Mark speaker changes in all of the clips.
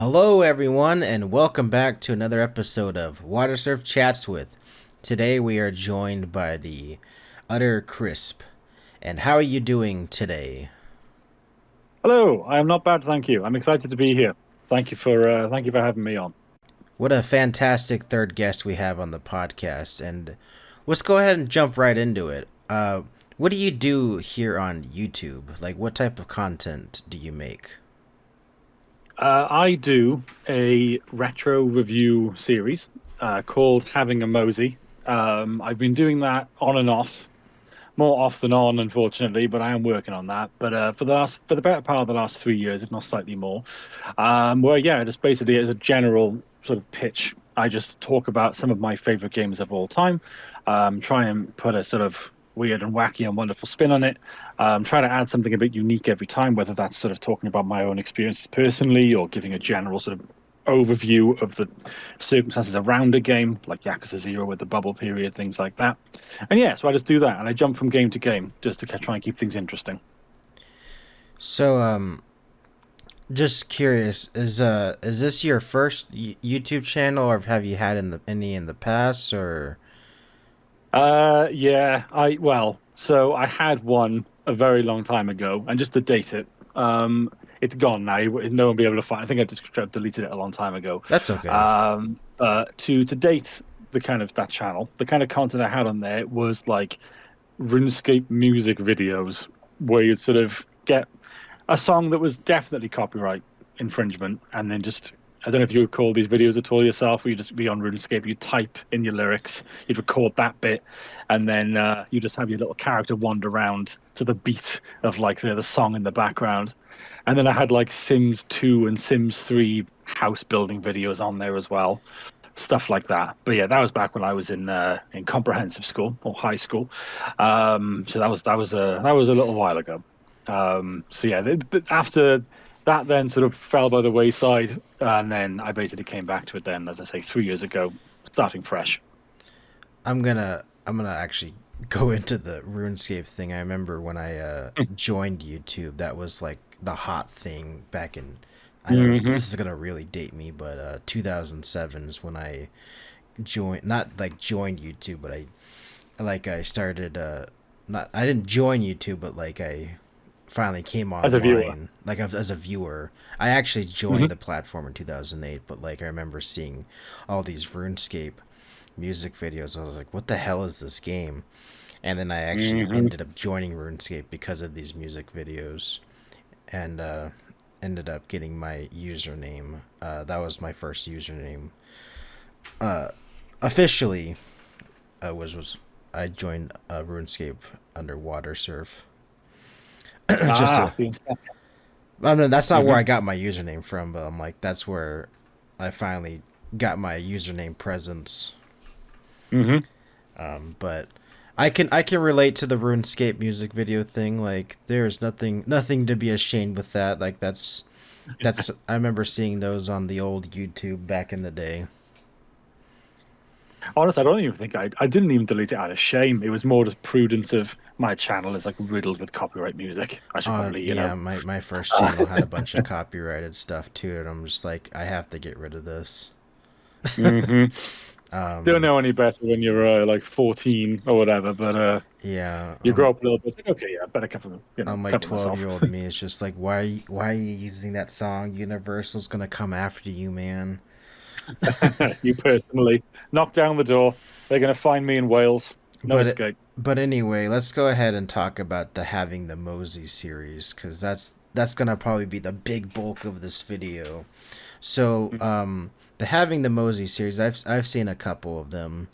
Speaker 1: Hello, everyone, and welcome back to another episode of Watersurf Chats with. Today we are joined by the TheUtterChrisp. And how are you doing today?
Speaker 2: Hello, I am not bad, thank you. I'm excited to be here. Thank you for having me on.
Speaker 1: What a fantastic third guest we have on the podcast, and let's go ahead and jump right into it. What do you do here on YouTube? Like, what type of content do you make?
Speaker 2: I do a retro review series called Having a Mosey. I've been doing that on and off, more off than on, unfortunately, but I am working on that. But for the better part of the last 3 years, if not slightly more, where yeah, just basically as a general sort of pitch, I just talk about some of my favorite games of all time, try and put a sort of weird and wacky and wonderful spin on it. Try to add something a bit unique every time, whether that's sort of talking about my own experiences personally or giving a general sort of overview of the circumstances around a game, like Yakuza Zero with the bubble period, things like that. And yeah, so I just do that, and I jump from game to game just to try and keep things interesting.
Speaker 1: So, just curious, is this your first YouTube channel, or have you had any in the past, or?
Speaker 2: Yeah, so I had one a very long time ago, and just to date it, it's gone now. No one will be able to find. I think I just deleted it a long time ago.
Speaker 1: That's okay.
Speaker 2: To date the kind of that channel, the kind of content I had on there was like RuneScape music videos, where you'd sort of get a song that was definitely copyright infringement, and then just I don't know if you would call these videos at all yourself, where you just be on RuneScape, you type in your lyrics, you'd record that bit, and then you just have your little character wander around to the beat of like the song in the background. And then I had like Sims 2 and Sims 3 house building videos on there as well, stuff like that. But yeah, that was back when I was in comprehensive school or high school. So that was a little while ago. So yeah, after that, then sort of fell by the wayside, and then I basically came back to it. Then, as I say, 3 years ago, starting fresh.
Speaker 1: I'm gonna actually go into the RuneScape thing. I remember when I joined YouTube, that was like the hot thing back in. I know
Speaker 2: Hmm.
Speaker 1: this is gonna really date me, but 2007 is when I joined. Not like joined YouTube, but I started. Not I didn't join YouTube, but like I finally came
Speaker 2: As a viewer.
Speaker 1: online like as a viewer. I actually
Speaker 2: Hmm.
Speaker 1: joined the platform in 2008, but like I remember seeing all these RuneScape music videos. I was like, what the hell is this game? And then I actually
Speaker 2: Hmm.
Speaker 1: ended up joining RuneScape because of these music videos, and ended up getting my username. That was my first username. Uh, Officially, was I joined RuneScape under Watersurf. Just
Speaker 2: Ah,
Speaker 1: a
Speaker 2: the inception.
Speaker 1: I mean, that's not where
Speaker 2: Hmm.
Speaker 1: I got my username from, but I'm like, that's where I finally got my username presence.
Speaker 2: Hmm.
Speaker 1: But I can relate to the RuneScape music video thing. Like, there's nothing to be ashamed with that. Like, that's I remember seeing those on the old YouTube back in the day.
Speaker 2: Honestly, I don't even think I didn't even delete it out of shame. It was more just prudence of my channel is like riddled with copyright music. I should probably,
Speaker 1: Yeah, my first
Speaker 2: uh,
Speaker 1: channel had a bunch of copyrighted stuff too, and I'm just like, I have to get rid of this.
Speaker 2: hmm don't
Speaker 1: Um,
Speaker 2: know any better when you're like 14 or whatever, but
Speaker 1: yeah,
Speaker 2: you grow up a little bit. It's like, okay, yeah, better
Speaker 1: I'm like
Speaker 2: cover
Speaker 1: 12
Speaker 2: myself.
Speaker 1: year old me. It's just like, why are you using that song? Universal's gonna come after you, man.
Speaker 2: You personally knock down the door. They're going to find me in Wales. No
Speaker 1: But
Speaker 2: escape.
Speaker 1: but anyway, let's go ahead and talk about the having the Mosey series, because that's gonna probably be the big bulk of this video. So
Speaker 2: Mhm.
Speaker 1: the having the Mosey series, I've seen a couple of them.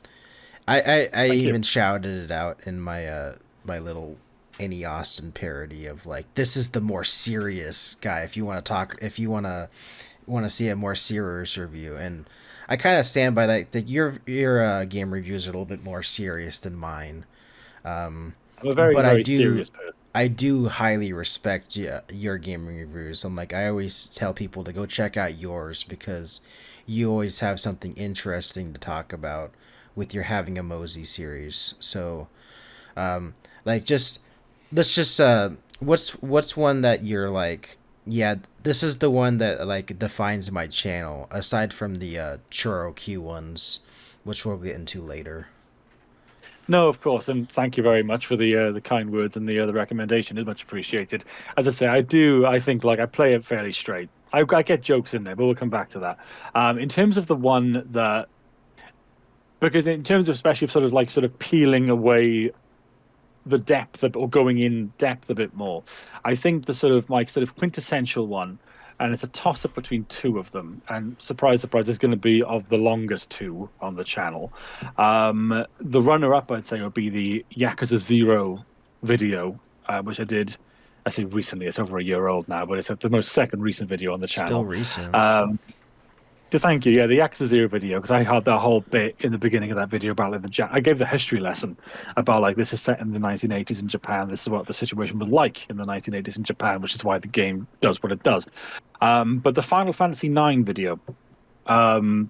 Speaker 1: I
Speaker 2: Thank you.
Speaker 1: even shouted it out in my little Annie Austin parody of like, this is the more serious guy. If you want to see a more serious review, and I kind of stand by that. That your game reviews are a little bit more serious than mine,
Speaker 2: I'm a very,
Speaker 1: but
Speaker 2: very serious person.
Speaker 1: I do highly respect your gaming reviews. I'm like, I always tell people to go check out yours because you always have something interesting to talk about with your having a Mosey series. So, like, just let's just what's one that you're like Yeah, this is the one that like defines my channel, aside from the ChoroQ ones, which we'll get into later.
Speaker 2: No, of course, and thank you very much for the kind words and the recommendation. Is much appreciated. As I say, I do. I think like I play it fairly straight. I get jokes in there, but we'll come back to that. In terms of the one that, because in terms of especially sort of peeling away the depth of, or going in depth a bit more. I think the sort of my sort of quintessential one, and it's a toss up between two of them. And surprise, surprise, is going to be of the longest two on the channel. The runner up, I'd say, would be the Yakuza Zero video, which I did. I say recently; it's over a year old now, but it's the most second recent video on the
Speaker 1: Still
Speaker 2: channel.
Speaker 1: recent.
Speaker 2: Um, Thank you. Yeah, the Yakuza Zero video, because I had that whole bit in the beginning of that video about like I gave the history lesson about like this is set in the 1980s in Japan. This is what the situation was like in the 1980s in Japan, which is why the game does what it does. But the Final Fantasy IX video, um,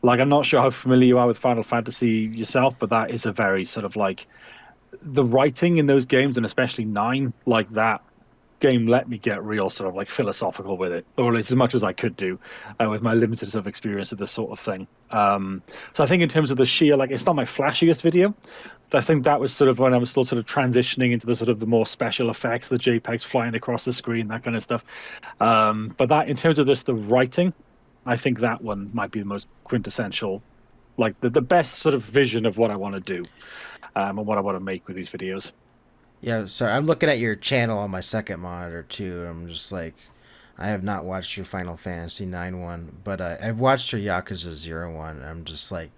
Speaker 2: like I'm not sure how familiar you are with Final Fantasy yourself, but that is a very sort of like the writing in those games, and especially nine, like that game let me get real sort of like philosophical with it, or at least as much as I could do with my limited sort of experience of this sort of thing. So I think in terms of the sheer, like, it's not my flashiest video. I think that was sort of when I was still sort of transitioning into the sort of the more special effects, the JPEGs flying across the screen, that kind of stuff. But that, in terms of this, the writing, I think that one might be the most quintessential, like the best sort of vision of what I want to do and what I want to make with these videos.
Speaker 1: Yeah, sorry. I'm looking at your channel on my second monitor too. And I'm just like, I have not watched your Final Fantasy 9 one, but I've watched your Yakuza 0 one. And I'm just like,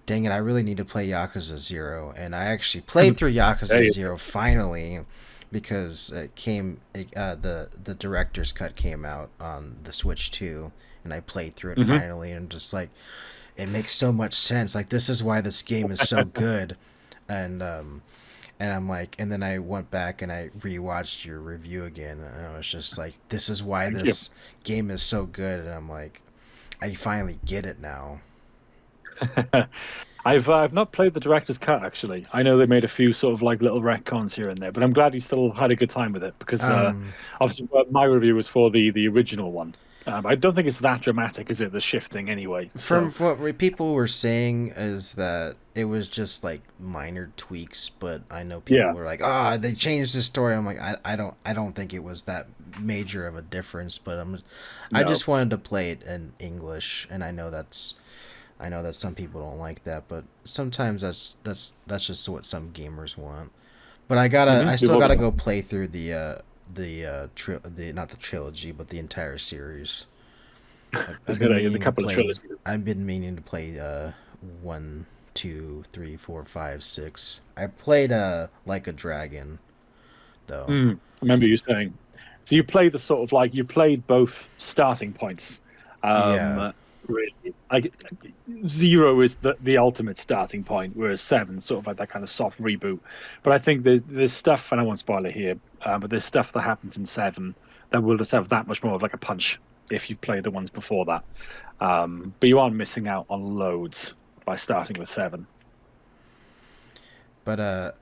Speaker 1: dang it, I really need to play Yakuza 0. And I actually played through Yakuza
Speaker 2: Hey.
Speaker 1: 0 finally because the director's cut came out on the Switch too, and I played through it
Speaker 2: Mhm.
Speaker 1: finally, and just like, it makes so much sense. Like, this is why this game is so good. And I'm like, and then I went back and I rewatched your review again, and I was just like, this is why
Speaker 2: Thank you.
Speaker 1: this game is so good. And I'm like, I finally get it now.
Speaker 2: I've not played the director's cut actually. I know they made a few sort of like little retcons here and there, but I'm glad you still had a good time with it because
Speaker 1: Um,
Speaker 2: obviously my review was for the original one. I don't think it's that dramatic, is it? The shifting anyway.
Speaker 1: from
Speaker 2: So
Speaker 1: what people were saying is that it was just like minor tweaks, but I know people
Speaker 2: yeah,
Speaker 1: were like, "Ah, they changed the story." I'm like, I don't think it was that major of a difference, but I
Speaker 2: no.
Speaker 1: just wanted to play it in English, and I know that some people don't like that, but sometimes that's just what some gamers want. But I
Speaker 2: We've
Speaker 1: still
Speaker 2: all
Speaker 1: gotta
Speaker 2: got
Speaker 1: go play through the not the trilogy, but the entire series.
Speaker 2: there's gonna the couple of trilogies.
Speaker 1: I've been meaning to play one, two, three, four, five, six. I played like a dragon though.
Speaker 2: I remember you saying. So you played the sort of like you played both starting points.
Speaker 1: Yeah,
Speaker 2: Really, like zero is the ultimate starting point, whereas seven's sort of like that kind of soft reboot. But I think there's stuff, and I won't spoil it here, but there's stuff that happens in seven that will just have that much more of like a punch if you've played the ones before that. But you aren't missing out on loads by starting with seven.
Speaker 1: but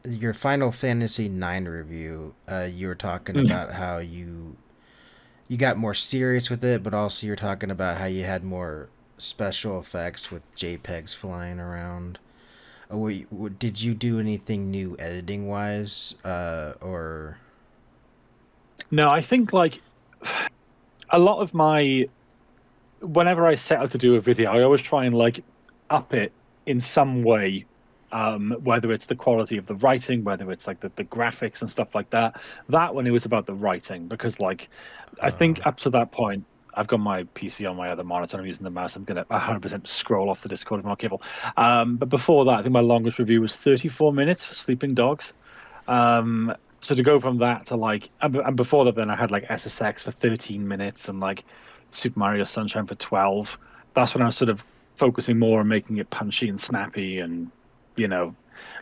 Speaker 1: your Final Fantasy IX review, you were talking
Speaker 2: Mm.
Speaker 1: about how you got more serious with it, but also you're talking about how you had more special effects with JPEGs flying around. Did you do anything new editing wise, or
Speaker 2: No, I think like a lot of my whenever I set out to do a video, I always try and like up it in some way. Whether it's the quality of the writing, whether it's like the graphics and stuff like that. That one, it was about the writing because, like, I
Speaker 1: uh,
Speaker 2: think up to that point, I've got my PC on my other monitor. I'm using the mouse. I'm gonna 100% scroll off the Discord if I'm not careful. But before that, I think my longest review was 34 minutes for Sleeping Dogs. Um, so to go from that to like, and before that, then I had like SSX for 13 minutes and like Super Mario Sunshine for 12. That's when I was sort of focusing more on making it punchy and snappy and, you know,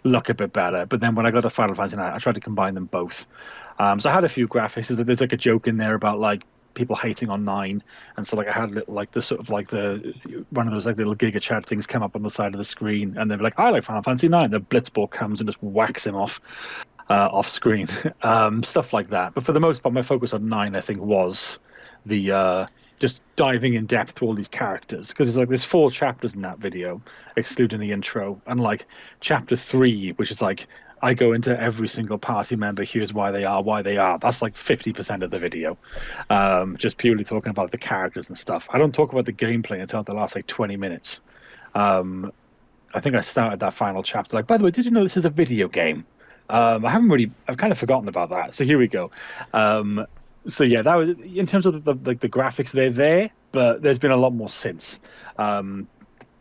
Speaker 2: look a bit better. But then when I got to Final Fantasy 9, I tried to combine them both. So I had a few graphics. There's like a joke in there about like people hating on nine, and so like I had little, like the sort of like the one of those like little Giga Chad things come up on the side of the screen, and they're like, "I like Final Fantasy 9." The Blitzball comes and just whacks him off. off screen, stuff like that. But for the most part, my focus on 9, I think, was the just diving in depth through all these characters, because it's like there's 4 chapters in that video, excluding the intro, and like chapter 3, which is like I go into every single party member. Here's why they are, why they are. That's like 50% of the video, just purely talking about the characters and stuff. I don't talk about the gameplay until the last like 20 minutes. I think I started that final chapter. Like, by the way, did you know this is a video game? I've kind of forgotten about that. So here we go. So yeah, that was in terms of the graphics. They're there, but there's been a lot more since.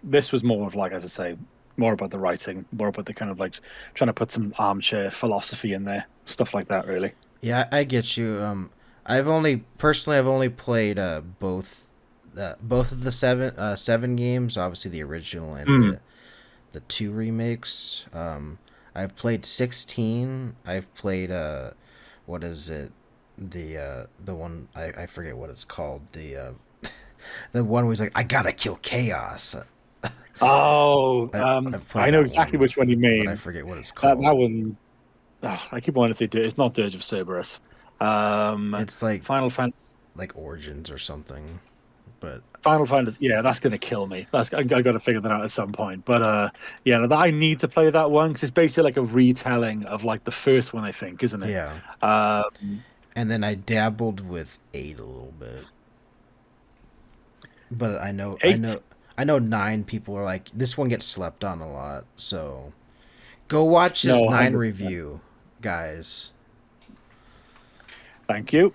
Speaker 2: This was more of like, as I say, more about the writing, more about the kind of like trying to put some armchair philosophy in there, stuff like that. Really.
Speaker 1: Yeah, I get you. I've only played both of the seven games. Obviously, the original and the 2 remakes. I've played 16. I've played what is it? The one I forget what it's called. The the one where he's like, I gotta kill chaos.
Speaker 2: Oh,
Speaker 1: I've played
Speaker 2: I know
Speaker 1: that
Speaker 2: exactly
Speaker 1: one,
Speaker 2: which one you
Speaker 1: but I
Speaker 2: mean.
Speaker 1: forget what it's
Speaker 2: That
Speaker 1: called.
Speaker 2: one, I keep wanting to say it's not Dirge of Cerberus. Um,
Speaker 1: It's like
Speaker 2: Final Fan,
Speaker 1: Origins or something. But
Speaker 2: Final Fantasy. Yeah, that's gonna kill me. I got to figure that out at some point. But yeah, I need to play that one because it's basically like a retelling of like the first one, I think, isn't it?
Speaker 1: yeah,
Speaker 2: Um,
Speaker 1: and then I dabbled with 8 a little bit. But
Speaker 2: Eight.
Speaker 1: I know 9 people are like, this one gets slept on a lot. So go watch his
Speaker 2: No,
Speaker 1: 9
Speaker 2: 100%.
Speaker 1: review, guys.
Speaker 2: Thank you.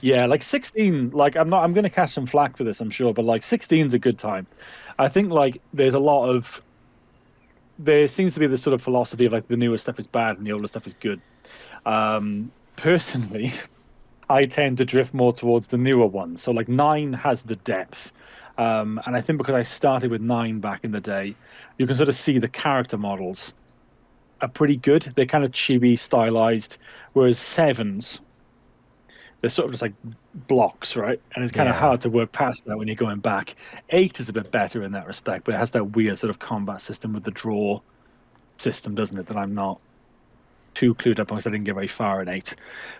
Speaker 2: Yeah, like 16, like I'm gonna catch some flack for this, I'm sure, but like 16's a good time. I think like there seems to be this sort of philosophy of like the newer stuff is bad and the older stuff is good. Personally, I tend to drift more towards the newer ones. So like 9 has the depth. And I think because I started with 9 back in the day, you can sort of see the character models are pretty good. They're kind of chibi, stylized, whereas 7's they're sort of just like blocks, right? And it's kind of
Speaker 1: Yeah.
Speaker 2: hard to work past that when you're going back. 8 is a bit better in that respect, but it has that weird sort of combat system with the draw system, doesn't it? That I'm not too clued up on because I didn't get very far in 8.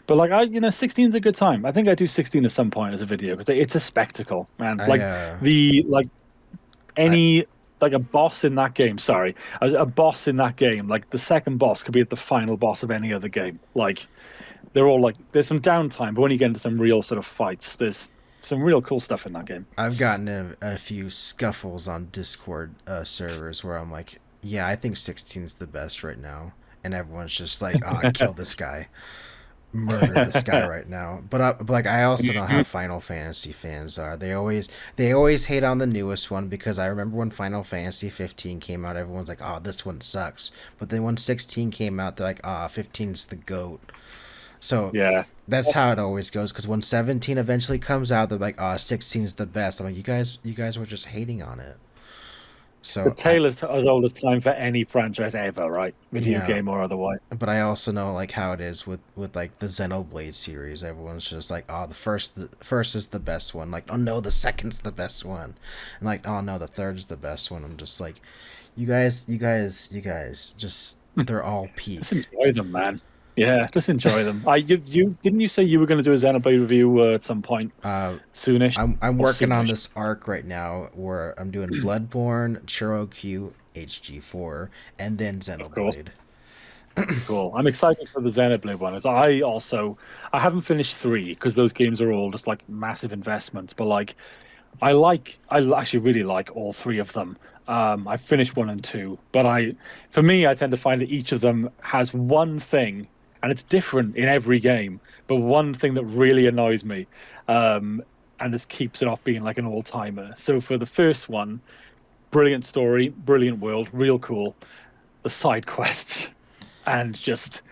Speaker 2: But like 16 is a good time. I think I do 16 at some point as a video because it's a spectacle, man.
Speaker 1: I
Speaker 2: Like
Speaker 1: I
Speaker 2: any like a boss in that game. Sorry, a boss in that game. Like the second boss could be the final boss of any other game. Like they're all like there's some downtime, but when you get into some real sort of fights, there's some real cool stuff in that game.
Speaker 1: I've gotten in a few scuffles on Discord servers where I'm like, yeah, I think 16's the best right now, and everyone's just like, ah, kill this guy, murder this guy right now. But like, I also know how Final Fantasy fans are. They always hate on the newest one because I remember when Final Fantasy 15 came out, everyone's like, oh, this one sucks. But then when 16 came out, they're like, ah, 15's the goat. So
Speaker 2: Yeah,
Speaker 1: that's how it always goes. Because when 17 eventually comes out, they're like, "Ah, 16's the best." I'm like, you guys were just hating on it."
Speaker 2: the
Speaker 1: So
Speaker 2: tale is as old as time for any franchise ever, right? Video
Speaker 1: yeah,
Speaker 2: game or otherwise.
Speaker 1: but I also know like how it is with like the Xenoblade series. Everyone's just like, "Oh, the first is the best one." Like, "Oh no, the second's the best one," and like, "Oh no, the third's the best one." I'm just like, you guys, just they're all
Speaker 2: Just
Speaker 1: peak.
Speaker 2: enjoy them, man. Yeah, just enjoy them. You didn't you say you were going to do a Xenoblade review at some point
Speaker 1: Uh,
Speaker 2: soonish
Speaker 1: I'm
Speaker 2: or
Speaker 1: working on
Speaker 2: soonish?
Speaker 1: this arc right now where I'm doing Bloodborne, ChoroQ, HG4, and then
Speaker 2: Of course.
Speaker 1: Xenoblade.
Speaker 2: Cool. I'm excited for the Xenoblade one. As I haven't finished 3 because those games are all just like massive investments. But like I actually really like all 3 of them. I finished 1 and 2, but for me, I tend to find that each of them has one thing, and it's different in every game. But one thing that really annoys me, um, and this keeps it off being like an all timer. So for the first one, brilliant story, brilliant world, real cool. The side quests and just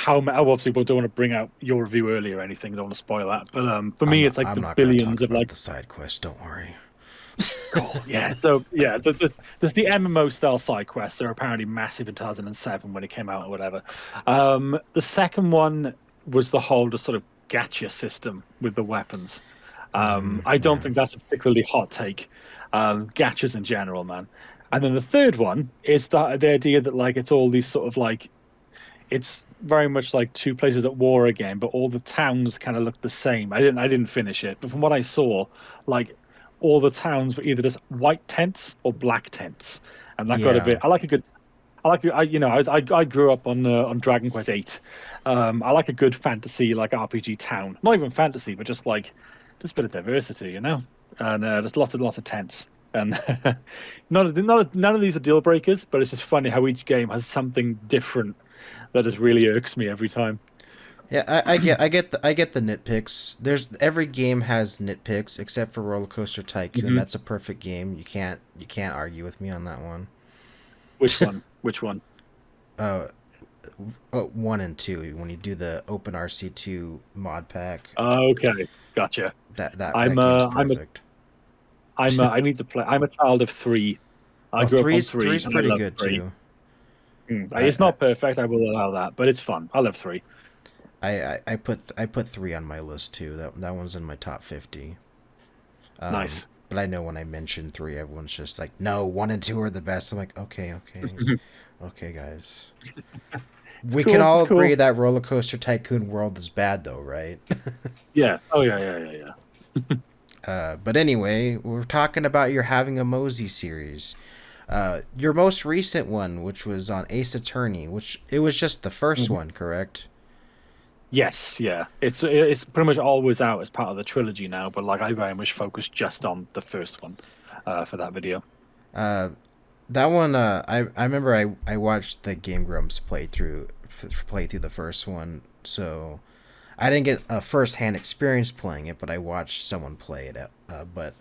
Speaker 2: obviously we don't want to bring out your review early or anything. Don't want to spoil that. But for me, it's like
Speaker 1: I'm
Speaker 2: the
Speaker 1: not gonna talk
Speaker 2: billions of
Speaker 1: about
Speaker 2: like,
Speaker 1: the side quest. Don't worry.
Speaker 2: cool, yeah. So yeah, there's the MMO style side quests. They're apparently massive in 2007 when it came out or whatever. The second one was the whole just sort of gacha system with the weapons. I don't
Speaker 1: Yeah.
Speaker 2: think that's a particularly hot take. Gachas in general, man. And then the third one is that the idea that like it's all these sort of like it's very much like two places at war again, but all the towns kind of look the same. I didn't finish it, but from what I saw, like all the towns were either just white tents or black tents, and that got a
Speaker 1: Yeah.
Speaker 2: bit. I like a good. I like I grew up on Dragon Quest VIII. I like a good fantasy like RPG town. Not even fantasy, but just a bit of diversity, And there's lots of tents. And none of these are deal breakers, but it's just funny how each game has something different that just really irks me every time.
Speaker 1: Yeah, I get the nitpicks. There's every game has nitpicks except for Roller Coaster Tycoon.
Speaker 2: Hmm.
Speaker 1: That's a perfect game. You can't argue with me on that one.
Speaker 2: Which one? Which one?
Speaker 1: Uh, 1 and 2 when you do the Open RC2 mod pack.
Speaker 2: Okay, gotcha.
Speaker 1: That
Speaker 2: I'm
Speaker 1: game's
Speaker 2: I'm a
Speaker 1: perfect.
Speaker 2: I need to play. I'm a child of three. I
Speaker 1: Oh,
Speaker 2: grew up on
Speaker 1: three's
Speaker 2: three,
Speaker 1: three's
Speaker 2: and I
Speaker 1: pretty
Speaker 2: love
Speaker 1: good
Speaker 2: three.
Speaker 1: too.
Speaker 2: It's
Speaker 1: I
Speaker 2: not perfect. I will allow that, but it's fun. I love three.
Speaker 1: I put 3 on my list too. That one's in my top 50.
Speaker 2: Nice.
Speaker 1: But I know when I mention 3, everyone's just like, "No, 1 and 2 are the best." I'm like, "Okay, okay, okay, guys.
Speaker 2: It's
Speaker 1: We can
Speaker 2: cool.
Speaker 1: all
Speaker 2: It's
Speaker 1: agree
Speaker 2: cool.
Speaker 1: that Roller Coaster Tycoon World is bad, though, right?"
Speaker 2: Yeah. Oh yeah. Yeah. Yeah. Yeah.
Speaker 1: But anyway, we're talking about your Having a Mosey series. Your most recent one, which was on Ace Attorney, which it was just the first
Speaker 2: Mhm.
Speaker 1: one, correct?
Speaker 2: Yes. Yeah. It's pretty much always out as part of the trilogy now, but like I very much focused just on the first one, for that video.
Speaker 1: Uh, that one, I remember I watched the Game Grumps play through the first one, so I didn't get a first hand experience playing it, but I watched someone play it. But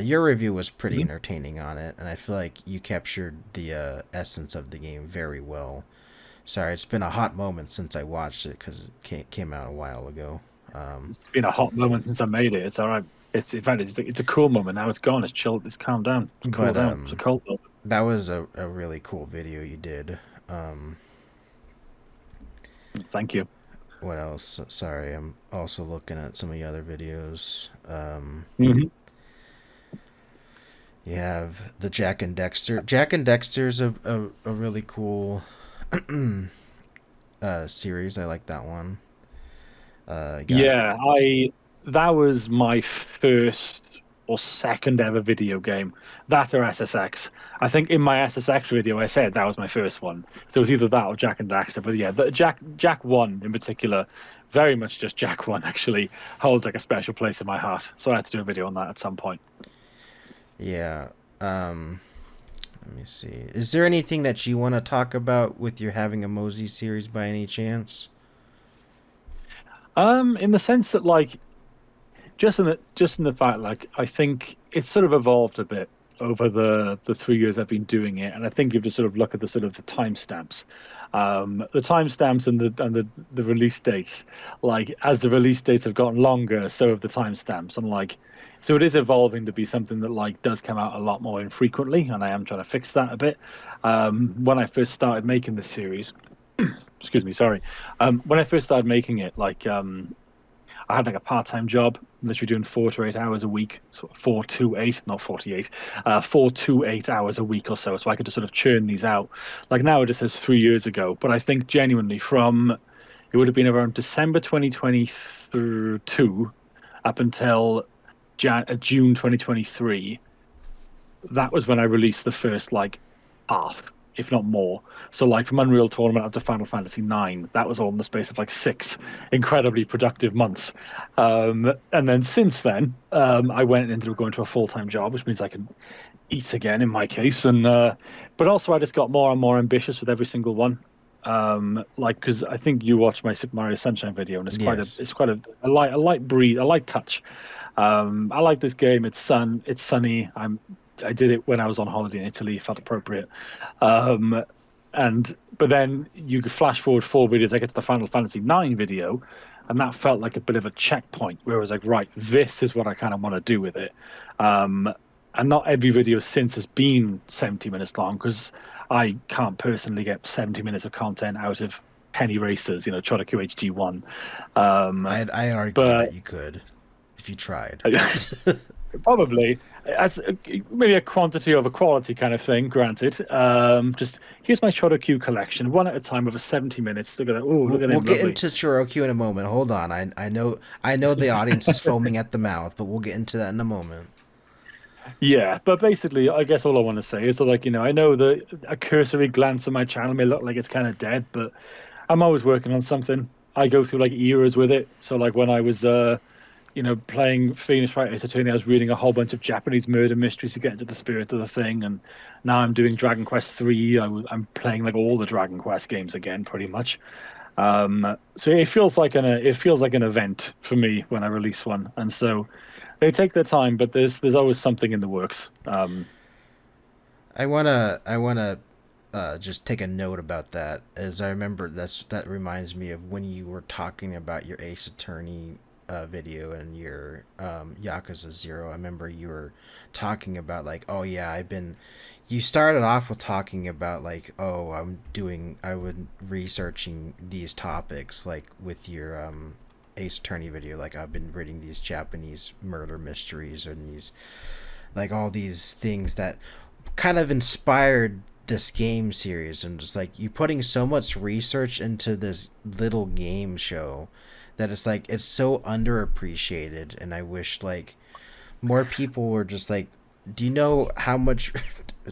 Speaker 1: your review was pretty
Speaker 2: Mhm.
Speaker 1: entertaining on it, and I feel like you captured the essence of the game very well. Sorry, it's been a hot moment since I watched it because it came out a while ago. Um,
Speaker 2: It's been a hot moment since I made it. It's all right. It's in fact, it's a cool moment now. It's gone. It's chilled. It's calmed down. It's cooled
Speaker 1: but
Speaker 2: down. It's a cold moment.
Speaker 1: that was a really cool video you did. Um,
Speaker 2: Thank you.
Speaker 1: what else? Sorry, I'm also looking at some of the other videos.
Speaker 2: Hmm.
Speaker 1: You have the Jack and Dexter. Jack and Dexter's a really cool series. I like that one. Got
Speaker 2: Yeah, I that was my first or second ever video game. That or SSX. I think in my SSX video I said that was my first one. So it was either that or Jack and Daxter. But yeah, the Jack One in particular, very much just Jack One actually holds like a special place in my heart. So I had to do a video on that at some point.
Speaker 1: yeah. Let me see. Is there anything that you want to talk about with your Having a Mosey series by any chance?
Speaker 2: In the sense that like just in the fact like I think it's sort of evolved a bit over the 3 years I've been doing it, and I think you've just sort of look at the sort of the timestamps, the timestamps and the release dates. Like as the release dates have gotten longer, so have the timestamps, and like so it is evolving to be something that like does come out a lot more infrequently, and I am trying to fix that a bit. When I first started making this series, excuse me, sorry, when I first started making it, like I had like a part-time job, literally doing 4 to 8 hours a week, so 4 to 8, not 48, 4 to 8 hours a week or so. So I could just sort of churn these out. Like now it just says 3 years ago, but I think genuinely from it would have been around December 2022 up until June 2023. That was when I released the first like half, if not more. So like from Unreal Tournament up to Final Fantasy IX, that was all in the space of like 6 incredibly productive months. And then since then, I went into going to a full-time job, which means I can eat again in my case. And but also I just got more and more ambitious with every single one. Like because I think you watched my Super Mario Sunshine video, and
Speaker 1: Yes.
Speaker 2: it's quite a light breed, a light touch. I like this game. It's sunny. I did it when I was on holiday in Italy. Felt appropriate. Um, and but then you could flash forward 4 videos. I get to the Final Fantasy IX video, and that felt like a bit of a checkpoint where I was like, right, this is what I kind of want to do with it. Um, and not every video since has been 70 minutes long because I can't personally get 70 minutes of content out of Penny Racers, ChoroQ HD1. Um,
Speaker 1: I'd argue
Speaker 2: but
Speaker 1: that you could if you tried.
Speaker 2: Probably as maybe a quantity over quality kind of thing. Granted, just here's my ChoroQ collection, one at a time over 70 minutes. Look at that! Oh, look at
Speaker 1: We'll
Speaker 2: him,
Speaker 1: get
Speaker 2: lovely.
Speaker 1: into ChoroQ in a moment. Hold on. I know the audience is foaming at the mouth, but we'll get into that in a moment.
Speaker 2: Yeah, but basically, I guess all I want to say is that, like, I know that a cursory glance at my channel may look like it's kind of dead, but I'm always working on something. I go through like eras with it. So, like, when I was playing Phoenix Wright Ace Attorney, I was reading a whole bunch of Japanese murder mysteries to get into the spirit of the thing. And now I'm doing Dragon Quest 3. I'm playing like all the Dragon Quest games again, pretty much. So it feels like an event for me when I release one, and so they take their time, but there's always something in the works.
Speaker 1: I wanna just take a note about that, as I remember that reminds me of when you were talking about your Ace Attorney video and your Yakuza Zero. I remember you were talking about like, oh yeah, I've been. You started off with talking about like, oh, I would researching these topics like with your Ace Attorney video. Like I've been reading these Japanese murder mysteries and these like all these things that kind of inspired this game series, and just like you putting so much research into this little game show that it's like it's so underappreciated, and I wish like more people were just like, do you know how much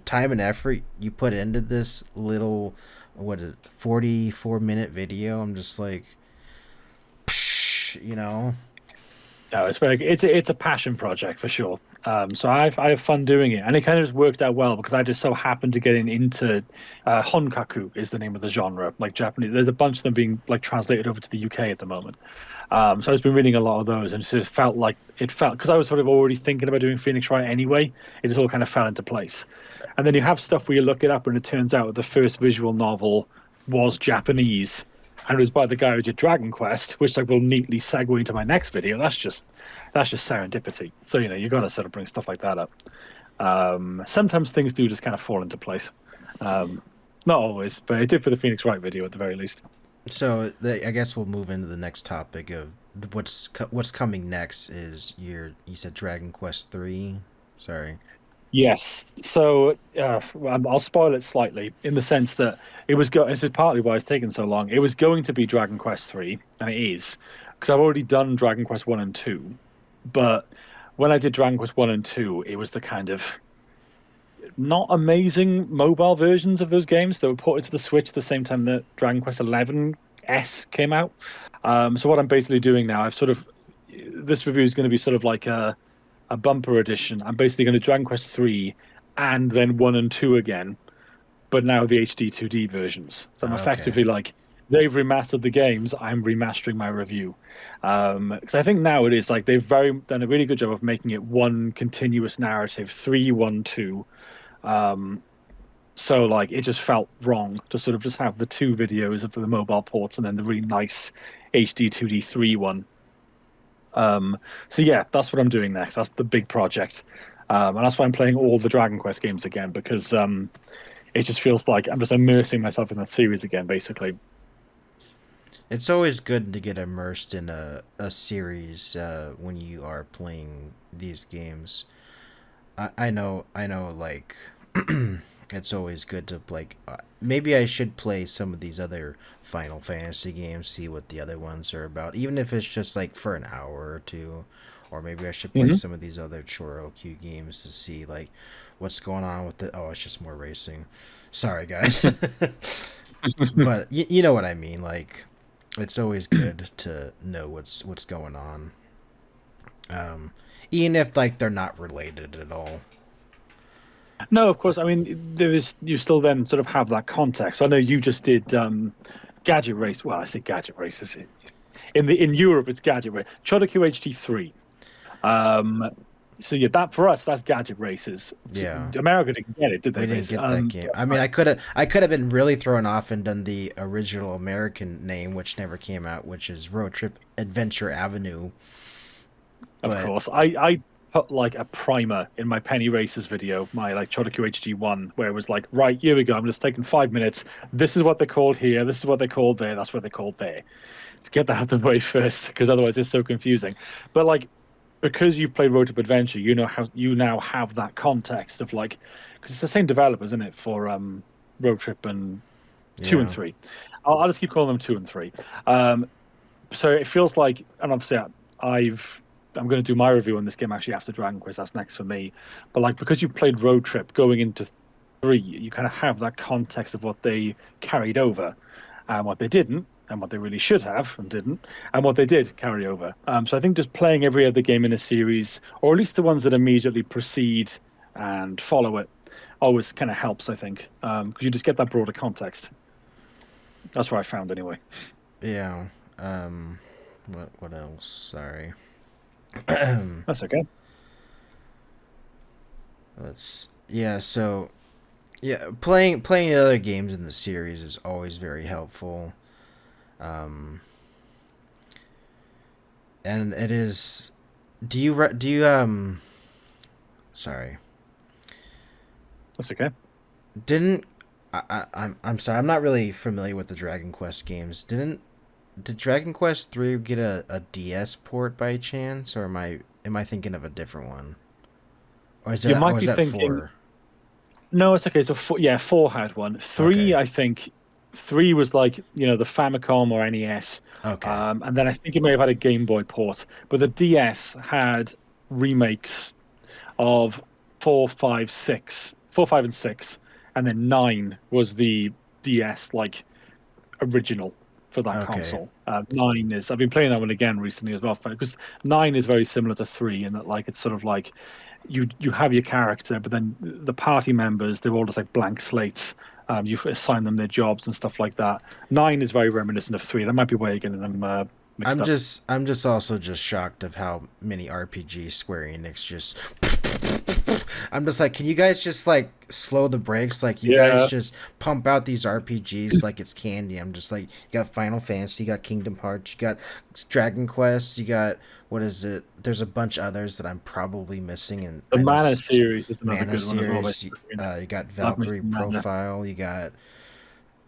Speaker 1: time and effort you put into this little, what is it, 44-minute video? I'm just like, psh, you know.
Speaker 2: No, it's a passion project for sure. So I have fun doing it, and it kind of just worked out well because I just so happened to get into honkaku is the name of the genre, like Japanese. There's a bunch of them being like translated over to the UK at the moment. So I've been reading a lot of those, and it just felt because I was sort of already thinking about doing Phoenix Wright anyway. It just all kind of fell into place. And then you have stuff where you look it up, and it turns out the first visual novel was Japanese, and it was by the guy who did Dragon Quest, which like will neatly segue into my next video. That's just serendipity. So you got to sort of bring stuff like that up. Sometimes things do just kind of fall into place. Not always, but it did for the Phoenix Wright video at the very least.
Speaker 1: So I guess we'll move into the next topic of what's coming next. Is you said Dragon Quest 3? Sorry.
Speaker 2: Yes. So I'll spoil it slightly in the sense that this is partly why it's taken so long. It was going to be Dragon Quest 3, and it is because I've already done Dragon Quest 1 and 2. But when I did Dragon Quest 1 and 2, it was the kind of not amazing mobile versions of those games that were ported to the Switch at the same time that Dragon Quest 11 S came out. So what I'm basically doing now, this review is going to be sort of like a bumper edition. I'm basically going to Dragon Quest 3 and then 1 and 2 again, but now the HD 2D versions. So I'm
Speaker 1: Okay.
Speaker 2: effectively like, they've remastered the games, I'm remastering my review. Because I think now it is like done a really good job of making it one continuous narrative, 3, 1, 2. So like it just felt wrong to sort of just have the two videos of the mobile ports and then the really nice HD 2D 3 one. So yeah, that's what I'm doing next. That's the big project, and that's why I'm playing all the Dragon Quest games again because it just feels like I'm just immersing myself in that series again, basically.
Speaker 1: It's always good to get immersed in a series when you are playing these games. I know, like, it's always good to, like, maybe I should play some of these other Final Fantasy games, see what the other ones are about, even if it's just, like, for an hour or two. Or maybe I should play
Speaker 2: Hmm.
Speaker 1: some of these other ChoroQ games to see, like, what's going on with it. Oh, it's just more racing. Sorry, guys. But you know what I mean, like it's always good to know what's going on, um even if like they're not related at all.
Speaker 2: No, of course. I mean, you still then sort of have that context. I know you just did Gadget Race. Well, I say Gadget Races in Europe. It's Gadget Race. ChoroQ HD 3. Um, so yeah, that for us, that's Gadget Races.
Speaker 1: Yeah,
Speaker 2: America didn't get it, did they?
Speaker 1: we didn't
Speaker 2: Basically,
Speaker 1: get that game. I mean, I could have been really thrown off and done the original American name, which never came out, which is Road Trip Adventure Avenue.
Speaker 2: of
Speaker 1: But
Speaker 2: course. I put like a primer in my Penny Races video, my like ChoroQ HD 1, where it was like, right, here we go. I'm just taking 5 minutes. This is what they're called here. This is what they're called there. That's what they're called there. To get that out of the way first, because otherwise it's so confusing. But like because you've played Road Trip Adventure, you know how you now have that context of like, because it's the same developers, isn't it, for Road Trip and two and
Speaker 1: Yeah.
Speaker 2: three. I'll just keep calling them two and three. Um, so it feels like, and obviously I've I'm going to do my review on this game actually after Dragon Quest. That's next for me. But like because you played Road Trip going into three, you kind of have that context of what they carried over and what they didn't, and what they really should have and didn't, and what they did carry over. So I think just playing every other game in a series, or at least the ones that immediately precede and follow it, always kind of helps. I think because you just get that broader context. That's what I found anyway.
Speaker 1: Yeah. What else? Sorry.
Speaker 2: That's okay.
Speaker 1: Let's. Yeah. So yeah, playing the other games in the series is always very helpful. Um, and it is. Do you Sorry.
Speaker 2: That's okay.
Speaker 1: Didn't I'm sorry. I'm not really familiar with the Dragon Quest games. Did Dragon Quest 3 get a DS port by chance, or am I thinking of a different one?
Speaker 2: You might
Speaker 1: Or is
Speaker 2: be
Speaker 1: that
Speaker 2: thinking,
Speaker 1: 4?
Speaker 2: no, it's okay. So yeah, four had one. Three,
Speaker 1: Okay.
Speaker 2: I think, three was like the Famicom or NES,
Speaker 1: Okay.
Speaker 2: and then I think it may have had a Game Boy port. But the DS had remakes of four, five, and six, and then nine was the DS like original for that
Speaker 1: Okay.
Speaker 2: console. Nine is I've been playing that one again recently as well because nine is very similar to three in that like it's sort of like you have your character, but then the party members they're all just like blank slates. You assign them their jobs and stuff like that. Nine is very reminiscent of three. That might be why you're getting them mixed up.
Speaker 1: I'm just also just shocked of how many RPGs Square Enix just I'm just like, can you guys just like slow the brakes? Like you guys
Speaker 2: Yeah,
Speaker 1: just pump out these RPGs like it's candy. I'm just like, you got Final Fantasy, you got Kingdom Hearts, you got Dragon Quest, you got what is it? There's a bunch of others that I'm probably missing, and
Speaker 2: the
Speaker 1: I know
Speaker 2: Mana series is another
Speaker 1: Mana
Speaker 2: good one as well.
Speaker 1: series. You got
Speaker 2: I've missed
Speaker 1: Valkyrie
Speaker 2: the Mana.
Speaker 1: Profile. You got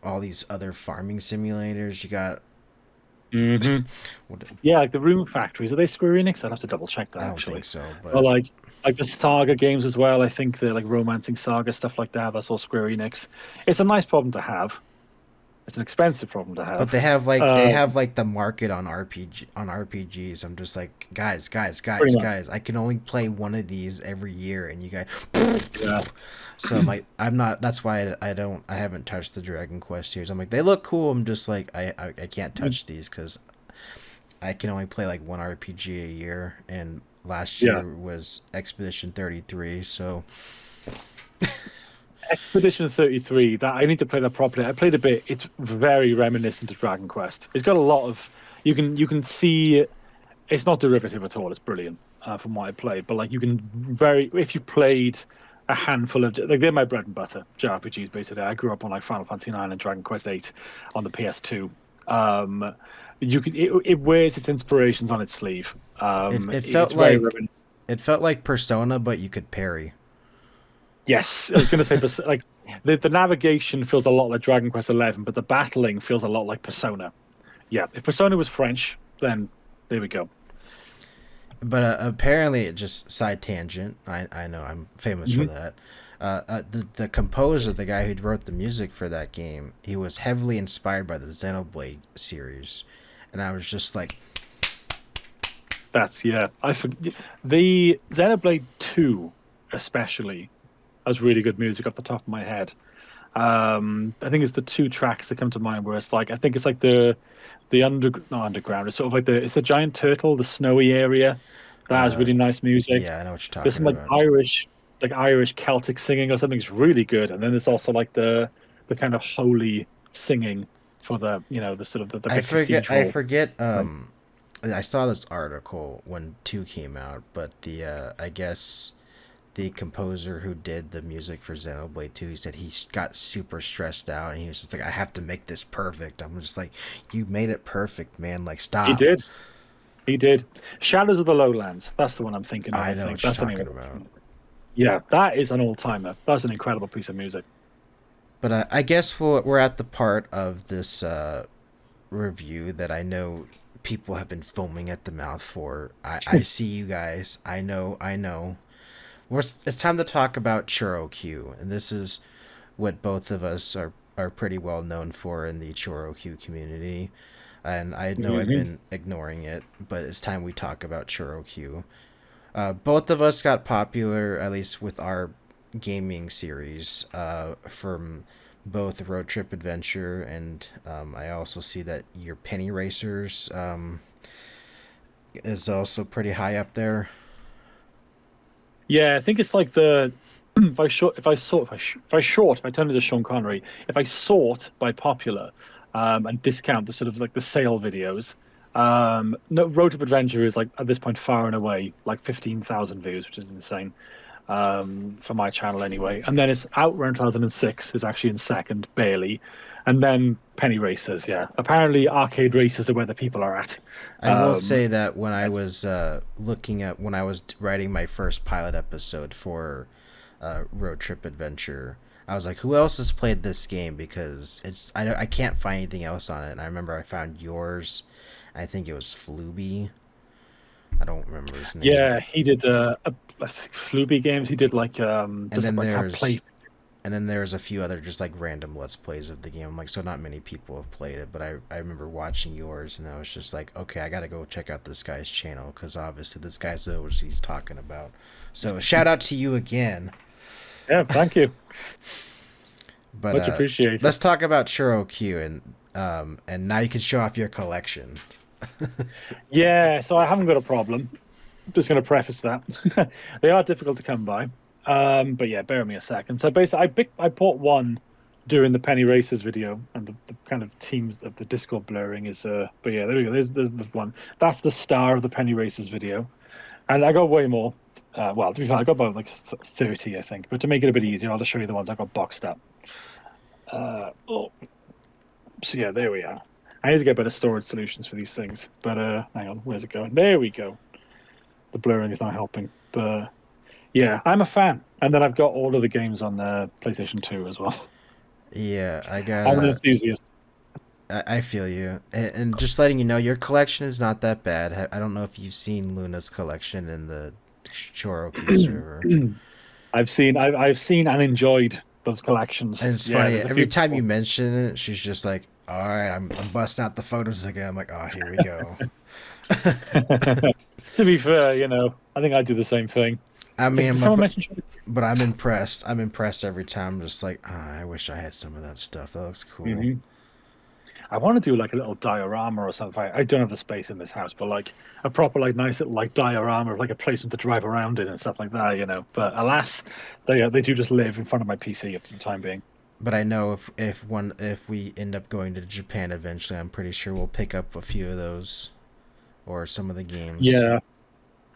Speaker 1: all these other farming simulators. You got
Speaker 2: Hmm.
Speaker 1: what?
Speaker 2: Yeah, like the Room Factories. Are they Square Enix? I'd have to double check that
Speaker 1: I don't think
Speaker 2: actually.
Speaker 1: so,
Speaker 2: But
Speaker 1: but
Speaker 2: like the Saga games as well. I think they're like Romancing Saga stuff like that. That's all Square Enix. It's a nice problem to have. It's an expensive problem to
Speaker 1: but
Speaker 2: have.
Speaker 1: they
Speaker 2: Uh,
Speaker 1: have like the market on RPGs. I'm just like,
Speaker 2: Pretty much.
Speaker 1: guys. I can only play one of these every year, and you guys.
Speaker 2: Yeah.
Speaker 1: So I'm like, I'm not. That's why I haven't touched the Dragon Quest series. I'm like, they look cool. I'm just like, I can't touch these because I can only play like one RPG a year, and last
Speaker 2: Yeah.
Speaker 1: year was Expedition 33. So
Speaker 2: Expedition 33. That I need to play that properly. I played a bit. It's very reminiscent of Dragon Quest. It's got a lot of you can see it's not derivative at all. It's brilliant from what I played. But like you can very if you played a handful of like they're my bread and butter JRPGs basically. I grew up on like Final Fantasy 9 and Dragon Quest 8 on the PS2. Um, it wears its inspirations on its sleeve.
Speaker 1: it
Speaker 2: It's
Speaker 1: felt
Speaker 2: very
Speaker 1: like
Speaker 2: reminiscent.
Speaker 1: Persona, but you could parry.
Speaker 2: Yes, I was going to say, like the navigation feels a lot like Dragon Quest 11, but the battling feels a lot like Persona. Yeah, if Persona was French, then there we go.
Speaker 1: But apparently, it just side tangent. I know I'm famous for
Speaker 2: Hmm.
Speaker 1: that. The composer, the guy who wrote the music for that game, he was heavily inspired by the Xenoblade series, and I was just like,
Speaker 2: That's yeah. I forget the Xenoblade 2 especially has really good music off the top of my head. I think it's the two tracks that come to mind where it's like I think it's like the not underground. It's sort of like it's a giant turtle, the snowy area that has
Speaker 1: uh,
Speaker 2: really nice music.
Speaker 1: yeah, I know what you're
Speaker 2: There's
Speaker 1: talking
Speaker 2: some
Speaker 1: about.
Speaker 2: Like Irish Celtic singing or something. It's really good. And then there's also like the kind of holy singing for the sort of the big
Speaker 1: I
Speaker 2: cathedral.
Speaker 1: forget.
Speaker 2: Like,
Speaker 1: I saw this article when two came out, but I guess the composer who did the music for Xenoblade 2, he said he got super stressed out and he was just like, I have to make this perfect. I'm just like, you made it perfect, man. Like,
Speaker 2: he
Speaker 1: stop.
Speaker 2: did. He did. Shadows of the Lowlands. That's the one I'm thinking of.
Speaker 1: I
Speaker 2: I
Speaker 1: know
Speaker 2: think
Speaker 1: what you're
Speaker 2: that's the name of
Speaker 1: talking
Speaker 2: it.
Speaker 1: about.
Speaker 2: Yeah, that is an all timer. That's an incredible piece of music.
Speaker 1: But I guess we're at the part of this review that I know people have been foaming at the mouth for. I see you guys. I know. I know. It's time to talk about ChoroQ, and this is what both of us are pretty well known for in the ChoroQ community. And I know I've
Speaker 2: Hmm.
Speaker 1: been ignoring it, but it's time we talk about ChoroQ. Both of us got popular, at least with our gaming series, from both Road Trip Adventure and I also see that your Penny Racers is also pretty high up there.
Speaker 2: Yeah, I think it's like the if I turn into Sean Connery, if I sort by popular, and discount the sort of like the sale videos, no, Road to Adventure is like at this point far and away like 15,000 views, which is insane, for my channel anyway. And then it's Outrun 2006 is actually in second, barely, and then Penny Racers. Yeah, apparently arcade races are where the people are at.
Speaker 1: I will
Speaker 2: Um,
Speaker 1: say that when I was when I was writing my first pilot episode for Road Trip Adventure, I was like, who else has played this game? Because I can't find anything else on it. And I remember I found yours. I think it was Fluby. I don't remember his name.
Speaker 2: Yeah, he did I think Fluby games. He did like
Speaker 1: And
Speaker 2: there's
Speaker 1: then
Speaker 2: like a
Speaker 1: there's
Speaker 2: play.
Speaker 1: a few other just like random let's plays of the game. I'm like, so not many people have played it, but I remember watching yours and I was just like, okay, I gotta go check out this guy's channel because obviously this guy knows what he's talking about. So shout out to you again.
Speaker 2: Yeah, thank you,
Speaker 1: But
Speaker 2: much appreciated.
Speaker 1: let's talk about ChoroQ and now you can show off your collection.
Speaker 2: Yeah, so I haven't got a problem. Just going to preface that they are difficult to come by. But yeah, bear with me a second. So basically, I bought one during the Penny Racers video, and the kind of teams of the Discord blurring is. But yeah, there we go. There's the one. That's the star of the Penny Racers video, and I got way more. Well, to be fair, I got about like 30, I think. But to make it a bit easier, I'll just show you the ones I got boxed up. Oh, so yeah, there we are. I need to get better storage solutions for these things. But hang on, where's it going? There we go. The blurring is not helping. But yeah, I'm a fan. And then I've got all of the games on PlayStation 2 as well.
Speaker 1: Yeah, I
Speaker 2: I'm an
Speaker 1: got.
Speaker 2: enthusiast.
Speaker 1: I feel you, and just letting you know, your collection is not that bad. I don't know if you've seen Luna's collection in the ChoroQ server.
Speaker 2: I've seen and enjoyed those collections.
Speaker 1: And it's
Speaker 2: Yeah,
Speaker 1: funny
Speaker 2: there's a
Speaker 1: every
Speaker 2: few
Speaker 1: time you
Speaker 2: cool.
Speaker 1: mention it, she's just like, "All right, I'm busting out the photos again." I'm like, "Oh, here we go."
Speaker 2: To be fair, I think I do the same thing.
Speaker 1: I
Speaker 2: Did
Speaker 1: mean,
Speaker 2: someone mention
Speaker 1: but I'm impressed. I'm impressed every time. I'm just like, I wish I had some of that stuff. That looks cool.
Speaker 2: Mhm. I want to do like a little diorama or something. I don't have the space in this house, but like a proper, like nice little like diorama of like a place to drive around in and stuff like that. But alas, they do just live in front of my PC for the time being.
Speaker 1: But I know if we end up going to Japan eventually, I'm pretty sure we'll pick up a few of those or some of the games.
Speaker 2: Yeah,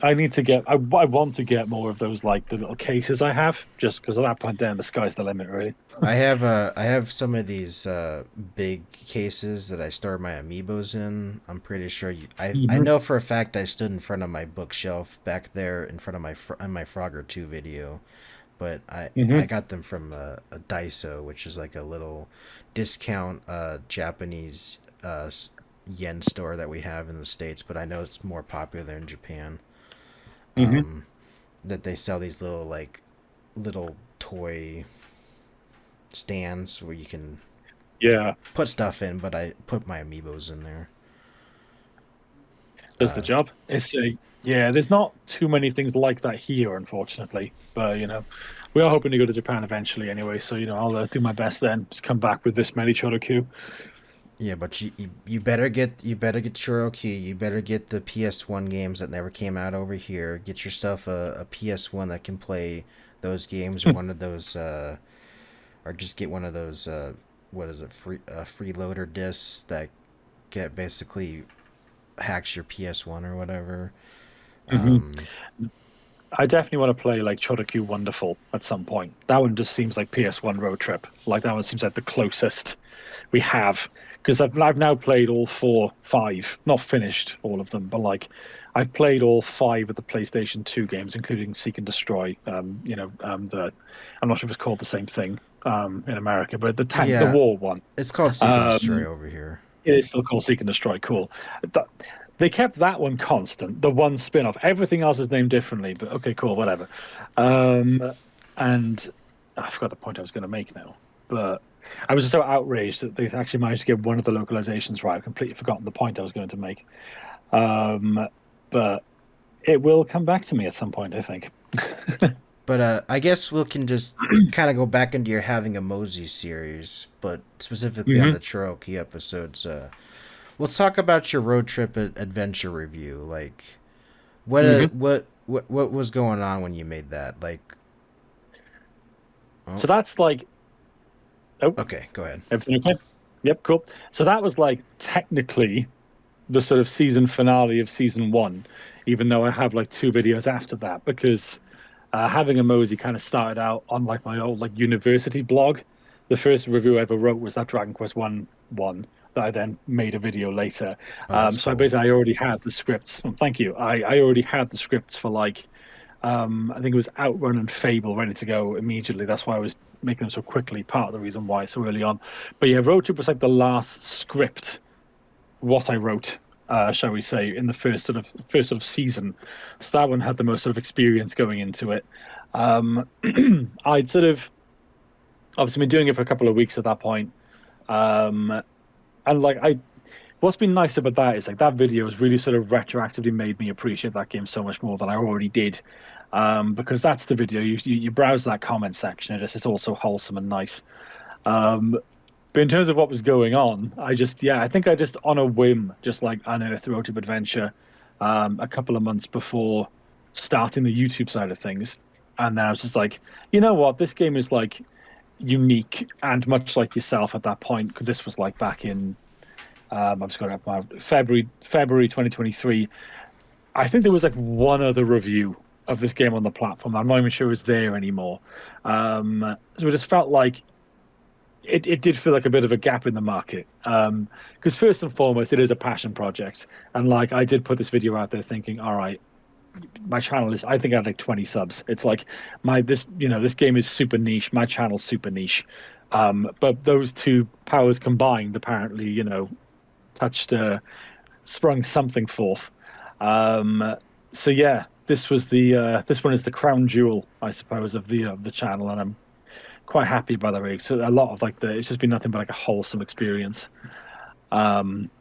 Speaker 2: I need to get. I want to get more of those like the little cases I have, just because at that point, then the sky's the limit, really.
Speaker 1: I have some of these big cases that I store my amiibos in. I'm pretty sure I
Speaker 2: Hmm.
Speaker 1: know for a fact I stood in front of my bookshelf back there in front of my Frogger 2 video, but I
Speaker 2: Hmm.
Speaker 1: got them from a Daiso, which is like a little discount Japanese yen store that we have in the States, but I know it's more popular in Japan.
Speaker 2: Hmm.
Speaker 1: Um, that they sell these little like little toy stands where you can
Speaker 2: Yeah,
Speaker 1: put stuff in, but I put my amiibos in there.
Speaker 2: does the job. It's a Yeah. There's not too many things like that here, unfortunately. But we are hoping to go to Japan eventually, anyway. So I'll do my best then. Just come back with this many ChoroQ.
Speaker 1: Yeah, but you better get ChoroQ. You better get the PS1 games that never came out over here. Get yourself a PS1 that can play those games, or one of those, or just get one of those. What is it? Freeloader discs that get basically hacks your PS1 or whatever.
Speaker 2: Hmm.
Speaker 1: Um,
Speaker 2: I definitely want to play like ChoroQ Wonderful at some point. That one just seems like PS1 road trip. Like that one seems like the closest we have, because I've now played all four, five, not finished all of them, but like I've played all five of the PlayStation 2 games, including Seek and Destroy. The I'm not sure if it's called the same thing in America, but the
Speaker 1: yeah,
Speaker 2: war one.
Speaker 1: it's called Seek and Destroy
Speaker 2: Um,
Speaker 1: over here.
Speaker 2: It is still called Seek and Destroy. Cool. Th- They kept that one constant, the one spin-off. Everything else is named differently, but okay, cool, whatever. And I forgot the point I was going to make now. But I was just so outraged that they actually managed to get one of the localizations right. I've completely forgotten the point I was going to make. But it will come back to me at some point, I think.
Speaker 1: But I guess we can just kind of go back into your having a Mosey series, but specifically on
Speaker 2: Hmm.
Speaker 1: the ChoroQ episodes. Let's talk about your road trip adventure review. Like,
Speaker 2: Hmm.
Speaker 1: what was going on when you made that? Like, oh,
Speaker 2: So that's like, oh,
Speaker 1: okay, go ahead.
Speaker 2: everything okay? Yep, cool. So that was like technically the sort of season finale of season one, even though I have like two videos after that, because having a Mosey kind of started out on like my old like university blog. The first review I ever wrote was that Dragon Quest one that I then made a video later.
Speaker 1: Oh, that's
Speaker 2: So I
Speaker 1: cool.
Speaker 2: basically I already had the scripts. Thank you. I already had the scripts for like I think it was Outrun and Fable ready to go immediately. That's why I was making them so quickly. Part of the reason why so early on. But yeah, Road Trip was like the last script what I wrote, shall we say, in the first sort of season. So that one had the most sort of experience going into it. Um, I'd sort of obviously been doing it for a couple of weeks at that point. Um, and like what's been nice about that is like that video has really sort of retroactively made me appreciate that game so much more than I already did. Because that's the video you browse that comment section and it's all so wholesome and nice. Um, but in terms of what was going on, I think I just on a whim, just like unearthed Road Trip Adventure a couple of months before starting the YouTube side of things. And then I was just like, you know what, this game is like unique and much like yourself at that point, because this was like back in I've just got it up my February 2023. I think there was like one other review of this game on the platform. I'm not even sure it's there anymore. So it just felt like it did feel like a bit of a gap in the market. Because first and foremost, it is a passion project, and like I did put this video out there thinking, all right, my channel is. I think I had like 20 subs. It's like this game is super niche. My channel's super niche. But those two powers combined, apparently, touched sprung something forth. Um, so yeah, this one is the crown jewel, I suppose, of the channel, and I'm quite happy by the way. So a lot of like it's just been nothing but like a wholesome experience. Um,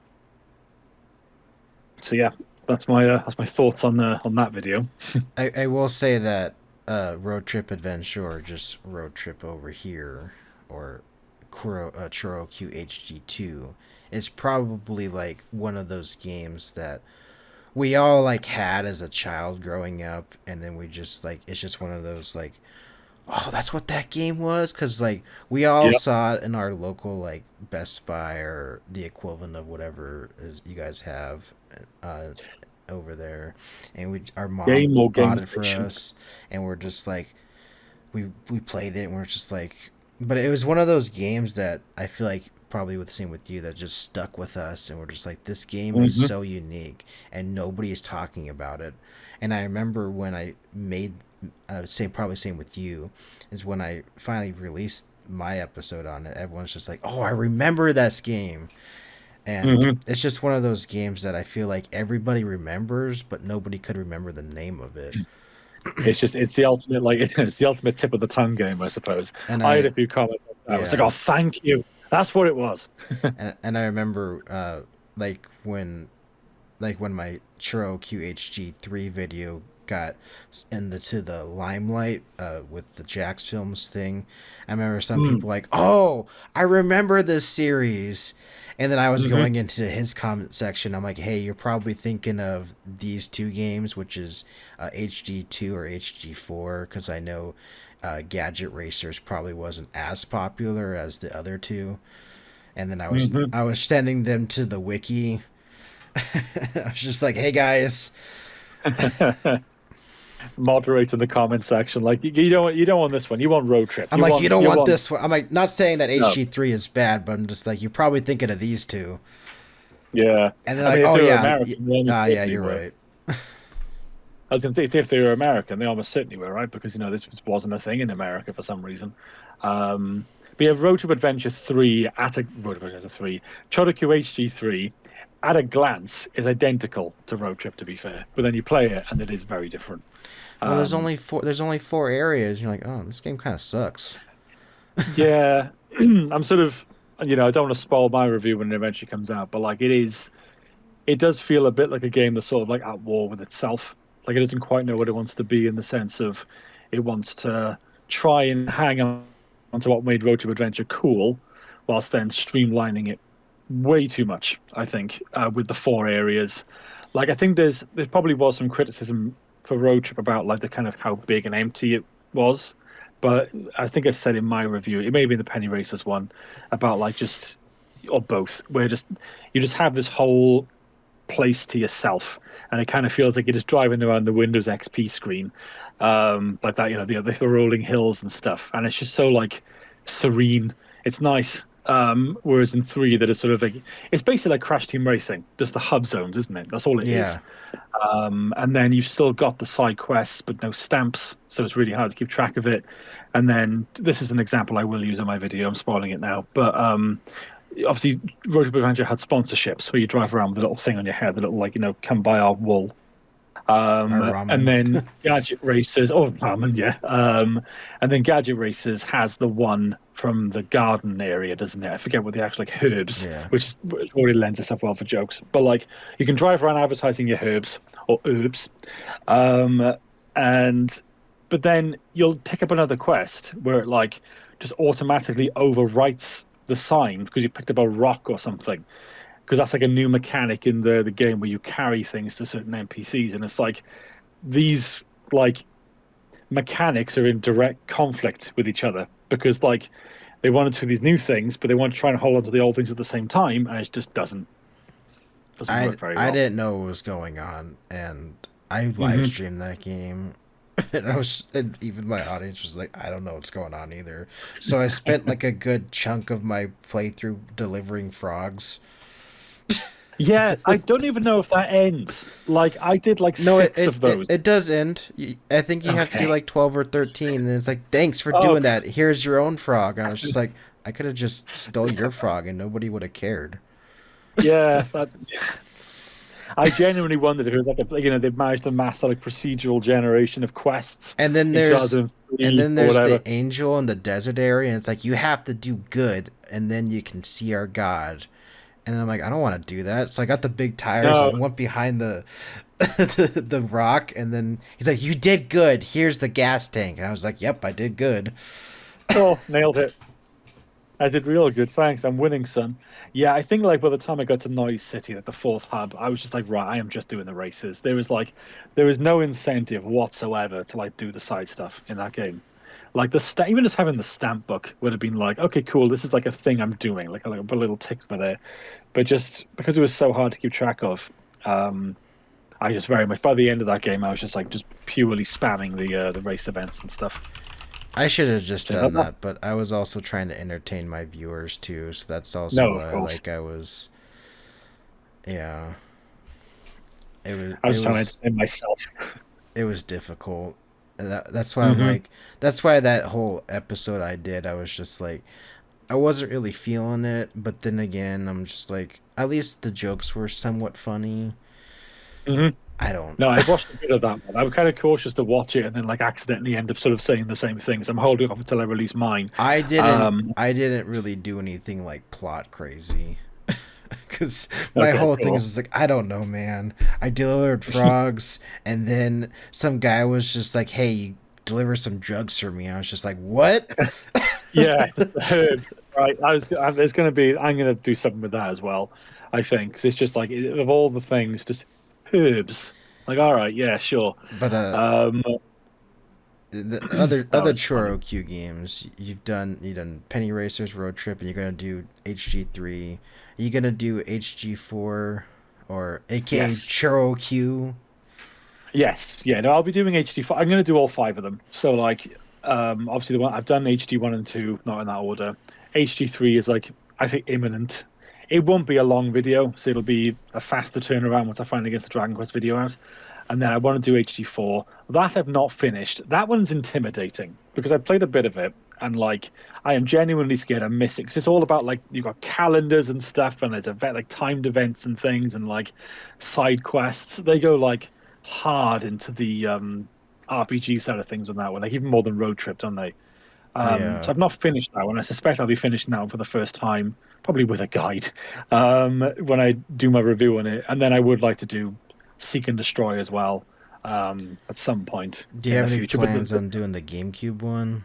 Speaker 2: so yeah, that's my thoughts on that video.
Speaker 1: I will say that road trip adventure or just road trip over here or ChoroQ HG2 is probably like one of those games that we all like had as a child growing up, and then we just like it's just one of those like, oh, that's what that game was, because like we all
Speaker 2: Yep.
Speaker 1: saw it in our local like Best Buy or the equivalent of whatever is you guys have uh, over there, and our mom
Speaker 2: Game or game
Speaker 1: bought it for
Speaker 2: station.
Speaker 1: us, and we're just like we played it, and we're just like, but it was one of those games that I feel like probably with the same with you that just stuck with us, and we're just like, this game is
Speaker 2: Hmm.
Speaker 1: so unique and nobody is talking about it. And I remember when I made same probably same with you is when I finally released my episode on it, everyone's just like, oh, I remember this game. And
Speaker 2: Hmm.
Speaker 1: it's just one of those games that I feel like everybody remembers but nobody could remember the name of it.
Speaker 2: It's the ultimate like it's the ultimate tip of the tongue game, I suppose.
Speaker 1: And
Speaker 2: I had
Speaker 1: I
Speaker 2: a few comments on that. I was like,
Speaker 1: yeah
Speaker 2: oh, thank you. That's what it was.
Speaker 1: and I remember like when my Churro QHG3 video got into the limelight with the Jax Films thing. I remember some
Speaker 2: Mm.
Speaker 1: people like, "Oh, I remember this series," and then I was
Speaker 2: Hmm.
Speaker 1: going into his comment section. I'm like, "Hey, you're probably thinking of these two games, which is HG2 or HG4, because I know Gadget Racers probably wasn't as popular as the other two." And then
Speaker 2: Hmm.
Speaker 1: I was sending them to the wiki. I was just like, "Hey guys."
Speaker 2: Moderate in the comment section. Like you don't want this one. You want road trip.
Speaker 1: I'm
Speaker 2: You
Speaker 1: like, you
Speaker 2: want
Speaker 1: don't
Speaker 2: you
Speaker 1: want
Speaker 2: want
Speaker 1: this one. I'm like, not saying that
Speaker 2: no.
Speaker 1: HG3 is bad, but I'm just like, you're probably thinking of these two.
Speaker 2: Yeah.
Speaker 1: And they're
Speaker 2: I
Speaker 1: like,
Speaker 2: mean, if
Speaker 1: oh
Speaker 2: they were
Speaker 1: yeah,
Speaker 2: American, they almost
Speaker 1: yeah,
Speaker 2: certainly
Speaker 1: you're
Speaker 2: were.
Speaker 1: right.
Speaker 2: I was going to say if they were American, they almost certainly were, right? Because this wasn't a thing in America for some reason. Um, We have Road Trip Adventure 3 at a Road Trip Adventure 3. ChoroQ HG3 at a glance is identical to Road Trip, to be fair. But then you play it and it is very different.
Speaker 1: Well, there's
Speaker 2: Um,
Speaker 1: only four. There's only four areas. You're like, oh, this game kind of sucks.
Speaker 2: yeah, I'm sort of, I don't want to spoil my review when it eventually comes out, but like it does feel a bit like a game that's sort of like at war with itself. Like it doesn't quite know what it wants to be in the sense of it wants to try and hang on to what made Road to Adventure cool, whilst then streamlining it way too much. I think with the four areas, like I think there probably was some criticism for Road Trip about like the kind of how big and empty it was, but I think I said in my review, it may be in the Penny Racers one, about like just or both, where just you just have this whole place to yourself, and it kind of feels like you're just driving around the Windows XP screen, like that. The rolling hills and stuff, and it's just so like serene. It's nice. Whereas in three, that is sort of like it's basically like Crash Team Racing, just the hub zones, isn't it? That's all it
Speaker 1: Yeah,
Speaker 2: is. And then you've still got the side quests, but no stamps, so it's really hard to keep track of it. And then this is an example I will use in my video. I'm spoiling it now, but obviously Road to Adventure had sponsorships where you drive around with a little thing on your head, the little like come buy our wool.
Speaker 1: or
Speaker 2: And
Speaker 1: ramen.
Speaker 2: then Gadget Racers, oh ramen, yeah. And then Gadget Racers has the one from the garden area, doesn't it? I forget what the actual like herbs,
Speaker 1: Yeah,
Speaker 2: which already lends itself well for jokes. But like you can drive around advertising your herbs or herbs, um, and but then you'll pick up another quest where it like just automatically overwrites the sign because you picked up a rock or something, because that's like a new mechanic in the game where you carry things to certain NPCs, and it's like these like mechanics are in direct conflict with each other because like they want to do these new things, but they want to try and hold on to the old things at the same time, and it just doesn't
Speaker 1: I
Speaker 2: work very
Speaker 1: I
Speaker 2: well.
Speaker 1: didn't know what was going on, and I live
Speaker 2: Hmm.
Speaker 1: streamed that game. And even my audience was like, I don't know what's going on either. So I spent like a good chunk of my playthrough delivering frogs.
Speaker 2: Yeah, I don't even know if that ends. Like I did like
Speaker 1: No, it,
Speaker 2: six
Speaker 1: it,
Speaker 2: of
Speaker 1: it,
Speaker 2: those.
Speaker 1: it does end. I think you have to do
Speaker 2: Okay.
Speaker 1: like 12 or 13, and it's like, thanks for
Speaker 2: Oh,
Speaker 1: doing that. Here's your own frog. And I was just like, I could have just stole your frog and nobody would have cared.
Speaker 2: yeah. I genuinely wondered if it was like they've managed to master like procedural generation of quests
Speaker 1: And then
Speaker 2: in
Speaker 1: there's
Speaker 2: 2003 or
Speaker 1: the
Speaker 2: whatever.
Speaker 1: angel in the desert area, and it's like you have to do good, and then you can see our God. And I'm like, I don't want to do that. So I got the big tires
Speaker 2: No,
Speaker 1: and went behind the the rock, and then he's like, "You did good. Here's the gas tank." And I was like, "Yep, I did good."
Speaker 2: oh, nailed it. I did real good. Thanks. I'm winning, son. Yeah, I think like by the time I got to Noise City, like the fourth hub, I was just like, right, I am just doing the races. There was no incentive whatsoever to like do the side stuff in that game. Like even just having the stamp book would have been like, okay, cool, this is like a thing I'm doing, like a little ticks by there. But just because it was so hard to keep track of, um, I just very much by the end of that game, I was just like just purely spamming the race events and stuff.
Speaker 1: I should have just
Speaker 2: So,
Speaker 1: done that, but I was also trying to entertain my viewers too, so that's also
Speaker 2: no, of
Speaker 1: why
Speaker 2: course,
Speaker 1: I was, yeah,
Speaker 2: I
Speaker 1: it
Speaker 2: was trying to
Speaker 1: was
Speaker 2: entertain myself.
Speaker 1: it was difficult. And that's why I'm
Speaker 2: Hmm.
Speaker 1: like, that's why that whole episode I did, I was just like, I wasn't really feeling it, but then again, I'm just like, at least the jokes were somewhat funny.
Speaker 2: Hmm.
Speaker 1: I don't.
Speaker 2: No, I watched a bit of that one. I'm kind of cautious to watch it and then like accidentally end up sort of saying the same things. I'm holding off until I release mine. Um,
Speaker 1: I didn't really do anything like plot crazy. Because my
Speaker 2: okay,
Speaker 1: whole thing is
Speaker 2: cool.
Speaker 1: just like, I don't know, man. I delivered frogs, and then some guy was just like, hey, you deliver some drugs for me. I was just like, what?
Speaker 2: Yeah, herbs. Right. There's going to be. I'm going to do something with that as well. I think 'cause it's just like of all the things, just herbs. Like, all right, yeah, sure.
Speaker 1: But
Speaker 2: Um,
Speaker 1: the
Speaker 2: that
Speaker 1: other
Speaker 2: was funny.
Speaker 1: ChoroQ games you done Penny Racers Road Trip, and you're gonna do HG3. Are you gonna do HG4 or AKA
Speaker 2: Yes.
Speaker 1: ChoroQ?
Speaker 2: Yes. Yeah. No, I'll be doing HD5. I'm going to do all five of them. So, like, obviously, the one I've done HD1 and 2, not in that order. HD3 is like, I say imminent. It won't be a long video, so it'll be a faster turnaround once I finally get the Dragon Quest video out. And then I want to do HD4. That I've not finished. That one's intimidating because I played a bit of it, and like I am genuinely scared I'm missing because it's all about like you've got calendars and stuff, and there's event like timed events and things, and like side quests. They go like hard into the RPG side of things on that one, like even more than Road Trip, don't they? So
Speaker 1: Yeah.
Speaker 2: I've not finished that one. I suspect I'll be finished now for the first time, probably with a guide, when I do my review on it. And then I would like to do Seek and Destroy as well, at some point
Speaker 1: Do you
Speaker 2: in
Speaker 1: have
Speaker 2: the
Speaker 1: any
Speaker 2: future. But
Speaker 1: plans on doing the GameCube one?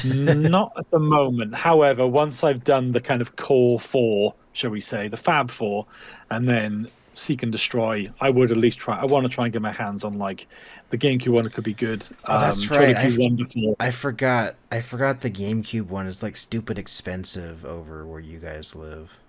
Speaker 2: not at the moment. However, once I've done the kind of core four, shall we say, the Fab Four, and then Seek and Destroy, I would at least try. I want to try and get my hands on like the GameCube one. It could be good.
Speaker 1: Oh, that's right.
Speaker 2: ChoroQ Wonderful.
Speaker 1: I forgot. I forgot the GameCube one is like stupid expensive over where you guys live.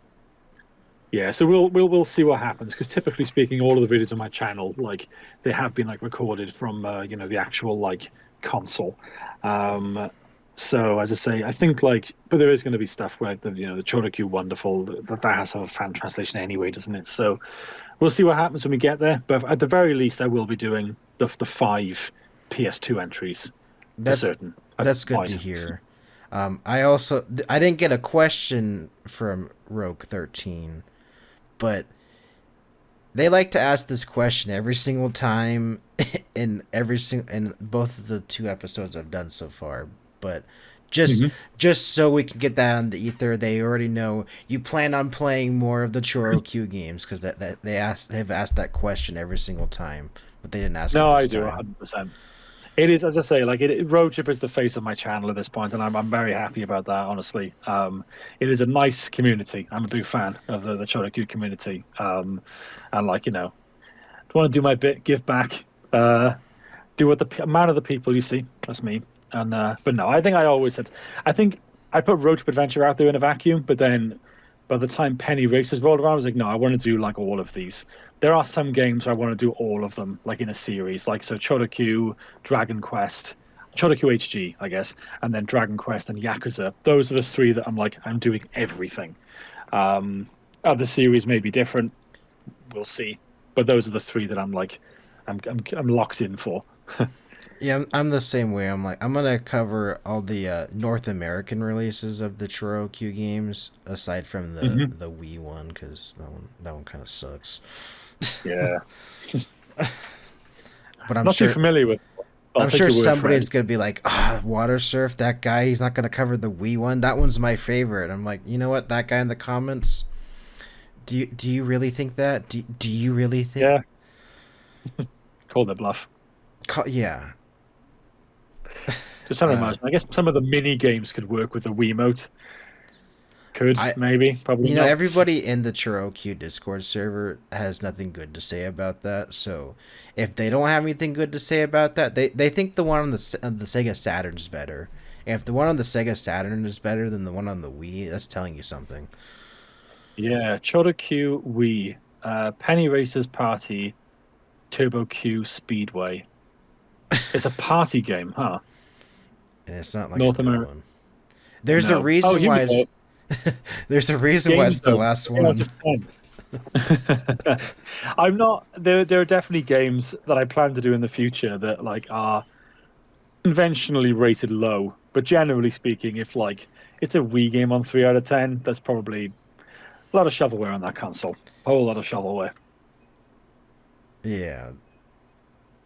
Speaker 2: Yeah, so we'll see what happens because typically speaking, all of the videos on my channel, like they have been like recorded from the actual like console. Um, so as I say, I think like, but there is going to be stuff where the ChoroQ Wonderful that has a fan translation anyway, doesn't it? So we'll see what happens when we get there. But at the very least, I will be doing the five PS2 entries for
Speaker 1: That's
Speaker 2: certain at
Speaker 1: that's
Speaker 2: this
Speaker 1: good to
Speaker 2: point.
Speaker 1: hear. I didn't get a question from Rogue 13, but they like to ask this question every single time in both of the two episodes I've done so far. But just
Speaker 2: Hmm.
Speaker 1: just so we can get that on the ether, they already know you plan on playing more of the ChoroQ games because they've asked that question every single time, but they didn't ask it
Speaker 2: No, I
Speaker 1: this
Speaker 2: do
Speaker 1: time.
Speaker 2: 100%. It is, as I say, like Road Trip is the face of my channel at this point, and I'm very happy about that. Honestly, it is a nice community. I'm a big fan of the ChoroQ community, and like I want to do my bit, give back, do what the amount of the people you see. That's me. And but no, I think I always said, I think I put Road Trip Adventure out there in a vacuum, but then by the time Penny Races rolled around, I was like, no, I want to do like all of these. There are some games where I want to do all of them, like in a series, like so ChoroQ, Dragon Quest, ChoroQ HG, I guess, and then Dragon Quest and Yakuza. Those are the three that I'm like, I'm doing everything. Um, Other series may be different, we'll see, but those are the three that I'm like, I'm locked in for.
Speaker 1: Yeah, I'm the same way. I'm like, I'm gonna cover all the North American releases of the ChoroQ games, aside from
Speaker 2: Hmm.
Speaker 1: the Wii one, because that one kind of sucks.
Speaker 2: Yeah,
Speaker 1: But I'm
Speaker 2: not too
Speaker 1: sure
Speaker 2: familiar with. I'll
Speaker 1: I'm
Speaker 2: take
Speaker 1: sure
Speaker 2: your word for it.
Speaker 1: somebody's gonna be like, ah, Watersurf, that guy, he's not gonna cover the Wii one. That one's my favorite. I'm like, you know what? That guy in the comments, do you really think that? Do you really think?
Speaker 2: Yeah, call their bluff.
Speaker 1: Yeah.
Speaker 2: Just trying to
Speaker 1: Uh,
Speaker 2: imagine. I guess some of the mini games could work with the Wiimote. Could
Speaker 1: I
Speaker 2: maybe, probably not.
Speaker 1: everybody in the ChoroQ Discord server has nothing good to say about that. So if they don't have anything good to say about that, they think the one on the Sega Saturn's better. And if the one on the Sega Saturn is better than the one on the Wii, that's telling you something.
Speaker 2: Yeah, ChoroQ Wii, Penny Racers Party, Turbo Q Speedway. It's a party game, huh?
Speaker 1: And it's not like a
Speaker 2: North
Speaker 1: good
Speaker 2: America.
Speaker 1: one. There's a
Speaker 2: No. Oh,
Speaker 1: reason
Speaker 2: here we
Speaker 1: why it's,
Speaker 2: go.
Speaker 1: there's a reason why it's
Speaker 2: Games
Speaker 1: the
Speaker 2: though.
Speaker 1: last
Speaker 2: 10 out
Speaker 1: one.
Speaker 2: of 10. I'm not. There are definitely games that I plan to do in the future that like are conventionally rated low. But generally speaking, if like it's a Wii game on 3 out of 10, that's probably a lot of shovelware on that console. A whole lot of shovelware.
Speaker 1: Yeah,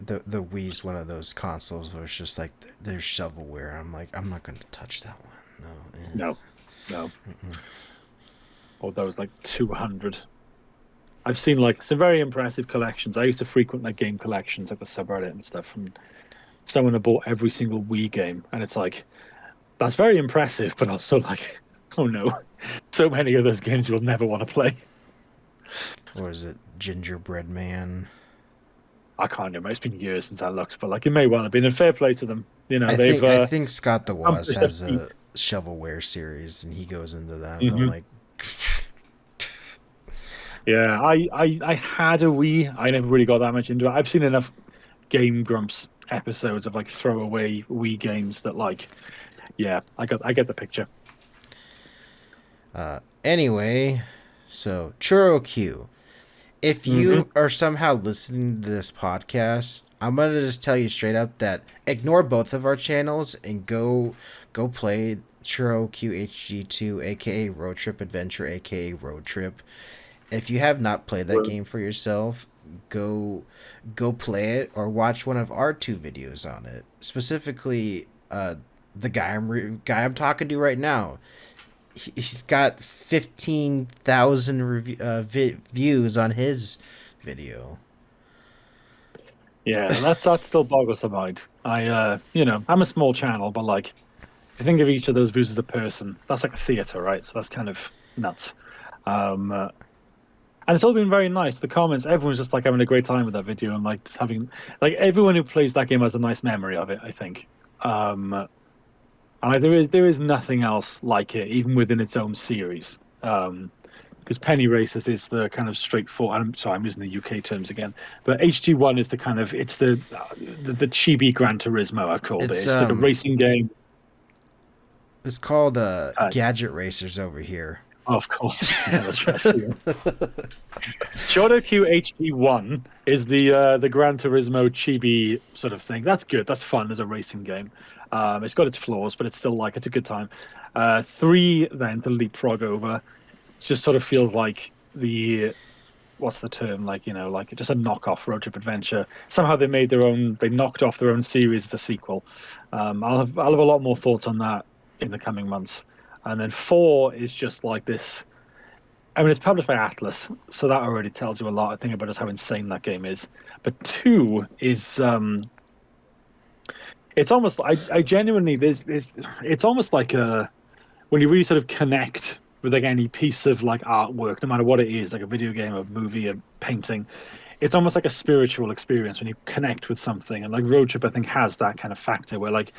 Speaker 1: the Wii's one of those consoles where it's just like there's shovelware. I'm like, I'm not gonna touch that one. No.
Speaker 2: No, no. Or those like 200. I've seen like some very impressive collections. I used to frequent like game collections at the subreddit and stuff, and someone had bought every single Wii game, and it's like that's very impressive, but also like, oh no, so many of those games you'll never want to play.
Speaker 1: Or is it Gingerbread Man?
Speaker 2: I can't remember. It's been years since I looked, but like it may well have been. And fair play to them. They've
Speaker 1: I think Scott the Woz
Speaker 2: accomplished a
Speaker 1: has a
Speaker 2: feat.
Speaker 1: shovelware series, and he goes into that. But I'm
Speaker 2: Hmm.
Speaker 1: like,
Speaker 2: Yeah, I had a Wii. I never really got that much into it. I've seen enough Game Grumps episodes of like throwaway Wii games that like, yeah, I get the picture.
Speaker 1: anyway, so ChoroQ. If
Speaker 2: Hmm.
Speaker 1: you are somehow listening to this podcast I'm gonna just tell you straight up that ignore both of our channels and go play ChoroQ HG2, aka Road Trip Adventure, aka Road Trip. If you have not played that game for yourself, go go play it or watch one of our two videos on it. Specifically, the guy I'm talking to right now. He's got 15,000 views on his video.
Speaker 2: Yeah, that still boggles the mind. I'm a small channel, but like, if you think of each of those views as a person, that's like a theater, right? So that's kind of nuts. And it's all been very nice. The comments, everyone's just like having a great time with that video and like just having like everyone who plays that game has a nice memory of it, I think. And like, there is nothing else like it, even within its own series. Because Penny Racers is the kind of straightforward. I'm sorry, I'm using the UK terms again, but HG1 is the kind of it's the chibi Gran Turismo. I've called it. It's like a racing game.
Speaker 1: It's called Gadget Racers over here.
Speaker 2: Oh, of course, yeah, that's right. ChoroQ HG1 is the Gran Turismo chibi sort of thing. That's good. That's fun as a racing game. It's got its flaws, but it's still like it's a good time. 3 then to leapfrog over. Just sort of feels like what's the term, like like just a knockoff Road Trip Adventure. Somehow they knocked off their own series as a sequel. I'll have a lot more thoughts on that in the coming months. And then 4 is just like this. I mean, it's published by Atlas, so that already tells you a lot, I think, about just how insane that game is. But 2 is it's almost I genuinely it's almost like when you really sort of connect with like any piece of like artwork, no matter what it is, like a video game, a movie, a painting, it's almost like a spiritual experience when you connect with something. And like Road Trip, I think, has that kind of factor where like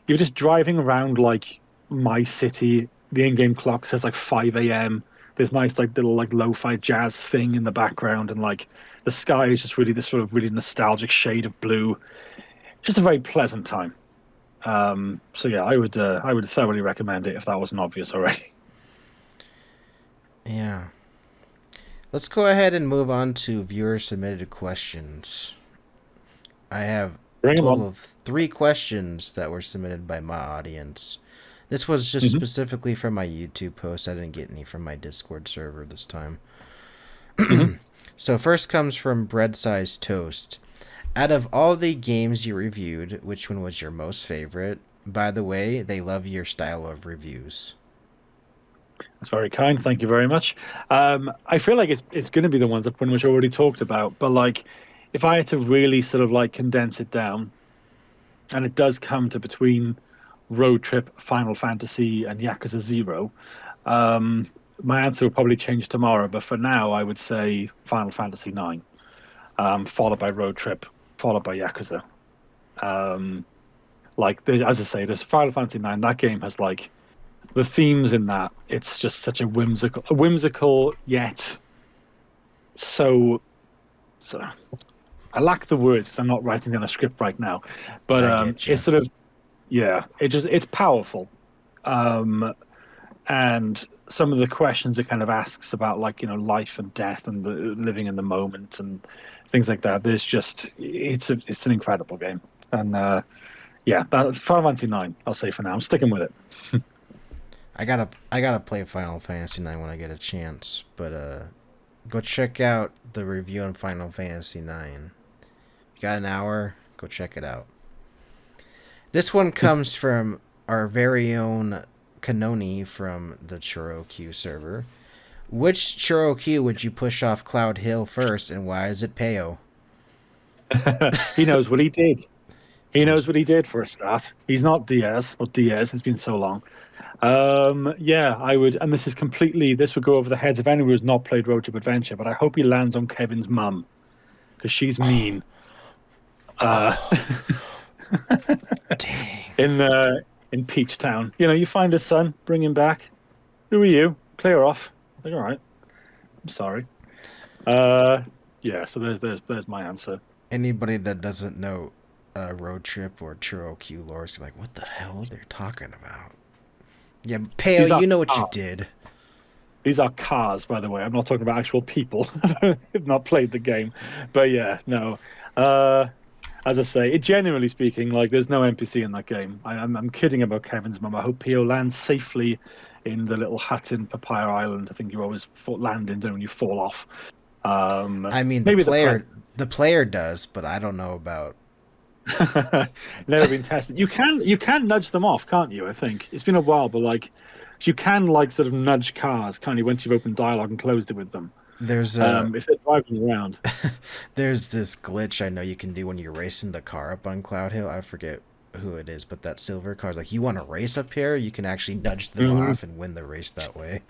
Speaker 2: you're just driving around like my city. The in-game clock says like 5 a.m. There's nice like little like lo-fi jazz thing in the background, and like the sky is just really this sort of really nostalgic shade of blue. Just a very pleasant time. So yeah, I would thoroughly recommend it if that wasn't obvious already.
Speaker 1: Yeah. Let's go ahead and move on to viewer submitted questions. I have a total of 3 questions that were submitted by my audience. This was just specifically from my YouTube post. I didn't get any from my Discord server this time. So first comes from Bread Sized Toast. Out of all the games you reviewed, which one was your most favorite? By the way, they love your style of reviews.
Speaker 2: That's very kind. Thank you very much. I feel like it's going to be the ones that pretty much already talked about. But like, if I had to really sort of like condense it down, and it does come to between Road Trip, Final Fantasy, and Yakuza 0, my answer will probably change tomorrow. But for now, I would say Final Fantasy 9, followed by Road Trip, followed by Yakuza. As I say, there's Final Fantasy 9. That game has like the themes in that. It's just such a whimsical yet so. I lack the words because I'm not writing down a script right now, but it's sort of it's powerful, and some of the questions it kind of asks about like life and death and living in the moment and things like that. There's just it's an incredible game, and Final Fantasy 9. I'll say for now, I'm sticking with it.
Speaker 1: I gotta play Final Fantasy 9 when I get a chance, but go check out the review on Final Fantasy 9. You got an hour? Go check it out. This one comes from our very own Kanoni from the ChoroQ server. Which ChoroQ would you push off Cloud Hill first, and why is it Peo?
Speaker 2: He knows what he did. He knows what he did for a start. He's not Diaz. It's been so long. I would, and this would go over the heads of anyone who's not played Road Trip Adventure, but I hope he lands on Kevin's mum, because she's mean.
Speaker 1: Dang.
Speaker 2: In Peach Town, you find his son, bring him back. Who are you? Clear off. Like, all right. I'm sorry. So there's my answer.
Speaker 1: Anybody that doesn't know Road Trip or ChoroQ lore is like, what the hell they're talking about? Yeah, Pale, you know what you did.
Speaker 2: These are cars, by the way. I'm not talking about actual people. I've not played the game. But yeah, no. as I say, generally speaking, like there's no NPC in that game. I'm kidding about Kevin's mum. I hope Pio lands safely in the little hut in Papaya Island. I think you always land in there when you fall off.
Speaker 1: I mean,
Speaker 2: Maybe the president.
Speaker 1: the player does, but I don't know about.
Speaker 2: Never been tested. You can nudge them off, can't you? I think it's been a while, but like you can like sort of nudge cars, can't you? Once you've opened dialogue and closed it with them,
Speaker 1: There's a
Speaker 2: if they're driving around.
Speaker 1: there's this glitch I know you can do when you're racing the car up on Cloud Hill. I forget who it is, but that silver car is like, you want to race up here? You can actually nudge them
Speaker 2: Mhm.
Speaker 1: off and win the race that way.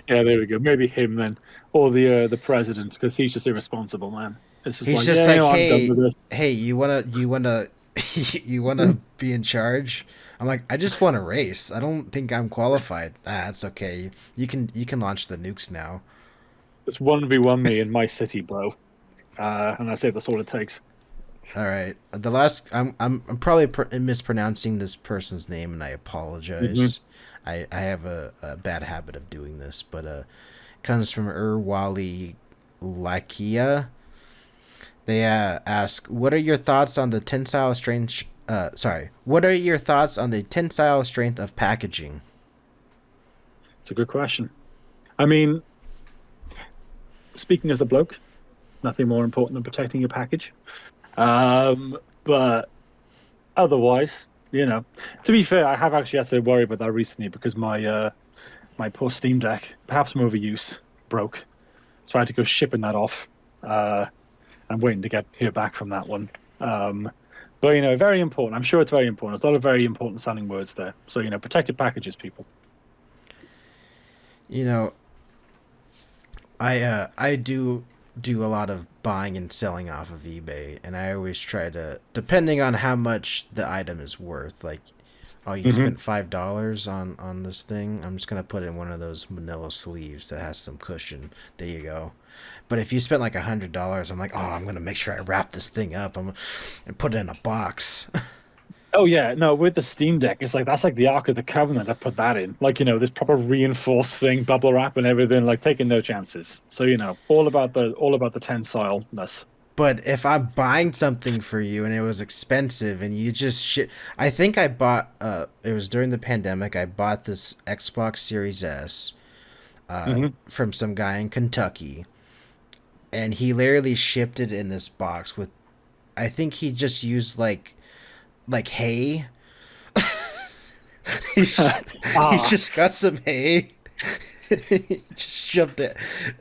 Speaker 2: Yeah, there we go. Maybe him then, or the president, because he's just irresponsible, man. It's just
Speaker 1: He's
Speaker 2: like,
Speaker 1: just
Speaker 2: yeah,
Speaker 1: like,
Speaker 2: no, I'm done with this.
Speaker 1: hey, you wanna you wanna be in charge? I'm like, I just want to race. I don't think I'm qualified. Ah, it's okay. You can launch the nukes now.
Speaker 2: It's 1v1 me in my city, bro. And that's it. That's all it takes.
Speaker 1: All right. The last I'm probably mispronouncing this person's name, and I
Speaker 2: Hmm.
Speaker 1: apologize. I have a bad habit of doing this, but it comes from Urwali Lakia. They ask, "What are your thoughts on the tensile strength? What are your thoughts on the tensile strength of packaging?"
Speaker 2: It's a good question. I mean, speaking as a bloke, nothing more important than protecting your package. But otherwise, to be fair, I have actually had to worry about that recently because my poor Steam Deck, perhaps from overuse, broke. So I had to go shipping that off. I'm waiting to hear back from that one. But very important. I'm sure it's very important. There's a lot of very important sounding words there. So protected packages, people.
Speaker 1: You know, I do a lot of buying and selling off of eBay, and I always try to, depending on how much the item is worth, like, oh, you
Speaker 2: Hmm.
Speaker 1: spent $5 on this thing. I'm just gonna put in one of those manila sleeves that has some cushion. There you go. But if you spent like $100, I'm like, oh, I'm gonna make sure I wrap this thing up. And put it in a box.
Speaker 2: Oh yeah, no, with the Steam Deck, it's like that's like the Ark of the Covenant. I put that in, like this proper reinforced thing, bubble wrap and everything, like taking no chances. So all about the tensileness.
Speaker 1: But if I'm buying something for you and it was expensive and you just I think I bought it was during the pandemic. I bought this Xbox Series S
Speaker 2: Hmm.
Speaker 1: from some guy in Kentucky, and he literally shipped it in this box with, I think he just used like hay. He
Speaker 2: Ah,
Speaker 1: just got some hay. He just shoved the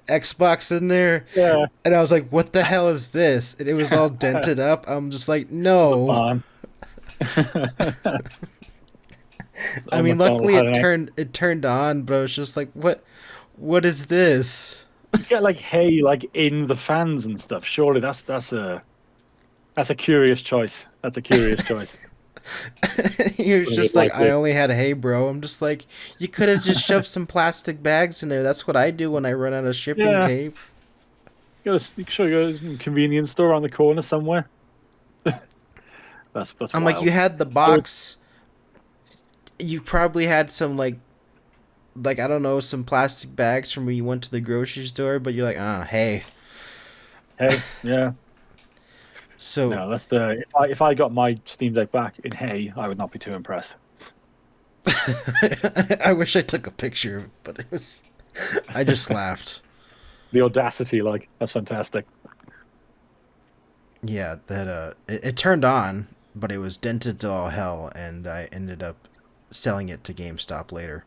Speaker 1: Xbox in there,
Speaker 2: yeah,
Speaker 1: and I was like, "What the hell is this?" And it was all dented up. I'm just like,
Speaker 2: the
Speaker 1: "No."
Speaker 2: barn.
Speaker 1: I
Speaker 2: Oh my
Speaker 1: mean,
Speaker 2: God,
Speaker 1: luckily
Speaker 2: I don't know.
Speaker 1: it turned on, but I was just like, what is this?"
Speaker 2: You get like hay like in the fans and stuff. Surely that's a curious choice. That's a curious choice.
Speaker 1: He was
Speaker 2: Putting it
Speaker 1: just like, "I
Speaker 2: lightly.
Speaker 1: only had hay, bro." I'm just like, you could have just shoved some plastic bags in there. That's what I do when I run out of shipping
Speaker 2: Yeah,
Speaker 1: tape.
Speaker 2: sure you go to a convenience store on the corner somewhere. That's
Speaker 1: I'm like, you
Speaker 2: wild.
Speaker 1: had the
Speaker 2: I would,
Speaker 1: box. You probably had some like I don't know, some plastic bags from when you went to the grocery store, but you're like, ah, hey.
Speaker 2: hey, yeah.
Speaker 1: So
Speaker 2: No, that's the if I got my Steam Deck back in hay, I would not be too impressed.
Speaker 1: I wish I took a picture of it, but it was I just laughed.
Speaker 2: The audacity, like that's fantastic.
Speaker 1: Yeah, that it turned on, but it was dented to all hell, and I ended up selling it to GameStop later.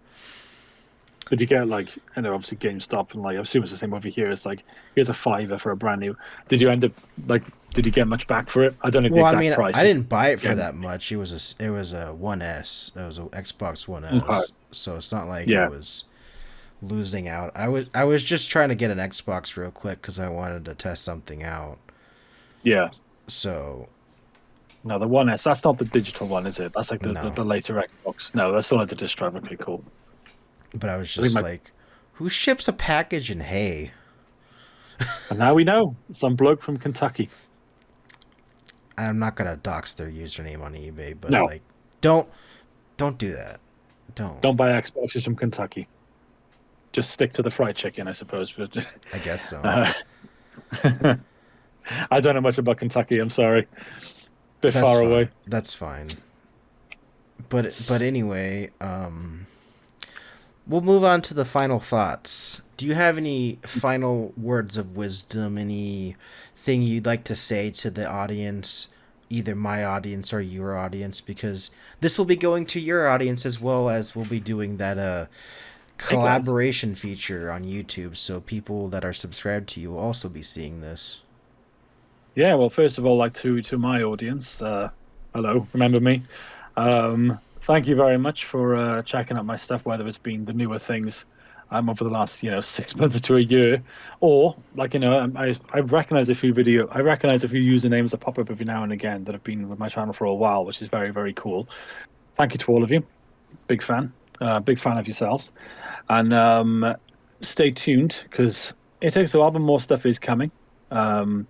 Speaker 2: Did you get like, I know obviously GameStop and like I assume it's the same over here. It's like here's a fiver for a brand new. Did you end up like did you get much back for it? I don't know the
Speaker 1: Well, I
Speaker 2: exact
Speaker 1: mean,
Speaker 2: price.
Speaker 1: I
Speaker 2: Just
Speaker 1: didn't buy it for
Speaker 2: again,
Speaker 1: that much. It was a One S. It was a Xbox One
Speaker 2: okay.
Speaker 1: S. So it's not like it
Speaker 2: Yeah,
Speaker 1: was losing out. I was just trying to get an Xbox real quick because I wanted to test something out.
Speaker 2: yeah.
Speaker 1: So
Speaker 2: No, the One S. That's not the digital one, is it? That's like the, the,
Speaker 1: no,
Speaker 2: the later Xbox. No, that's still like the disc drive. Okay, cool.
Speaker 1: but I was
Speaker 2: I think
Speaker 1: just
Speaker 2: my
Speaker 1: like, who ships a package in hay?
Speaker 2: and now we know some bloke from Kentucky.
Speaker 1: I'm not gonna dox their username on eBay, but
Speaker 2: No,
Speaker 1: like, don't don't do that. Don't.
Speaker 2: don't buy Xboxes from Kentucky. Just stick to the fried chicken, I suppose. But
Speaker 1: I guess so.
Speaker 2: uh, I don't know much about Kentucky. I'm sorry. Bit
Speaker 1: That's
Speaker 2: far
Speaker 1: fine.
Speaker 2: away.
Speaker 1: That's fine. But anyway, we'll move on to the final thoughts. Do you have any final words of wisdom? Anything you'd like to say to the audience, either my audience or your audience? Because this will be going to your audience as well as we'll be doing that
Speaker 2: Likewise.
Speaker 1: collaboration feature on YouTube. So people that are subscribed to you will also be seeing this.
Speaker 2: Yeah, well, first of all, like to my audience, hello, remember me? Thank you very much for checking out my stuff, whether it's been the newer things over the last 6 months to a year, or like I recognize a few I recognize a few usernames that pop up every now and again that have been with my channel for a while, which is very very cool. Thank you to all of you, big fan of yourselves, and stay tuned because it takes a while, but more stuff is coming. Um,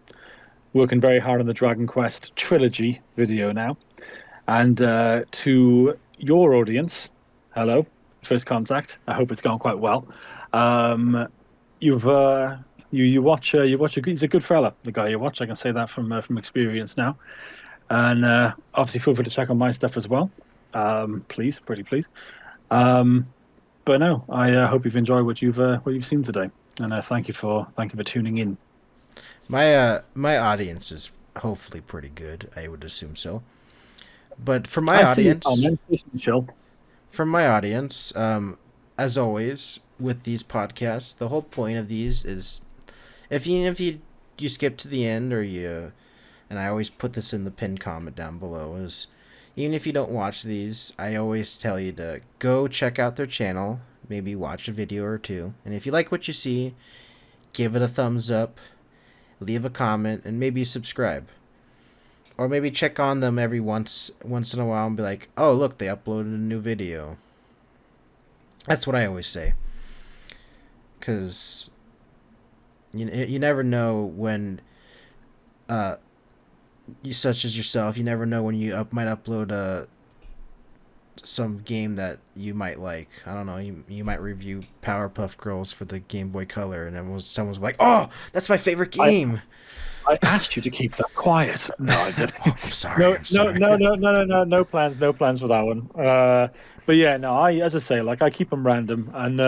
Speaker 2: Working very hard on the Dragon Quest trilogy video now. And to your audience, hello, first contact. I hope it's gone quite well. Um, you've you watch he's a good fella, the guy you watch. I can say that from experience now. And obviously, feel free to check on my stuff as well. Please, pretty please. Um, but no, I hope you've enjoyed what you've seen today, and thank you for tuning in.
Speaker 1: My audience is hopefully pretty good. I would assume so. But
Speaker 2: I see your comment. Listen, chill.
Speaker 1: from my audience, as always with these podcasts, the whole point of these is if you skip to the end or you, and I always put this in the pinned comment down below, is even if you don't watch these, I always tell you to go check out their channel, maybe watch a video or two, and if you like what you see, give it a thumbs up, leave a comment, and maybe subscribe. Or maybe check on them every once in a while and be like, "Oh, look, they uploaded a new video." That's what I always say. Cuz you never know when you, such as yourself, you never know when might upload some game that you might like. I don't know. You might review Powerpuff Girls for the Game Boy Color, and then someone's like, "Oh, that's my favorite
Speaker 2: I
Speaker 1: game."
Speaker 2: I asked you to keep that quiet. No, I didn't.
Speaker 1: Oh, I'm sorry.
Speaker 2: No,
Speaker 1: I'm
Speaker 2: no,
Speaker 1: sorry.
Speaker 2: no, no, no, no, no, no plans for that one. But yeah, no, as I say, like I keep them random, and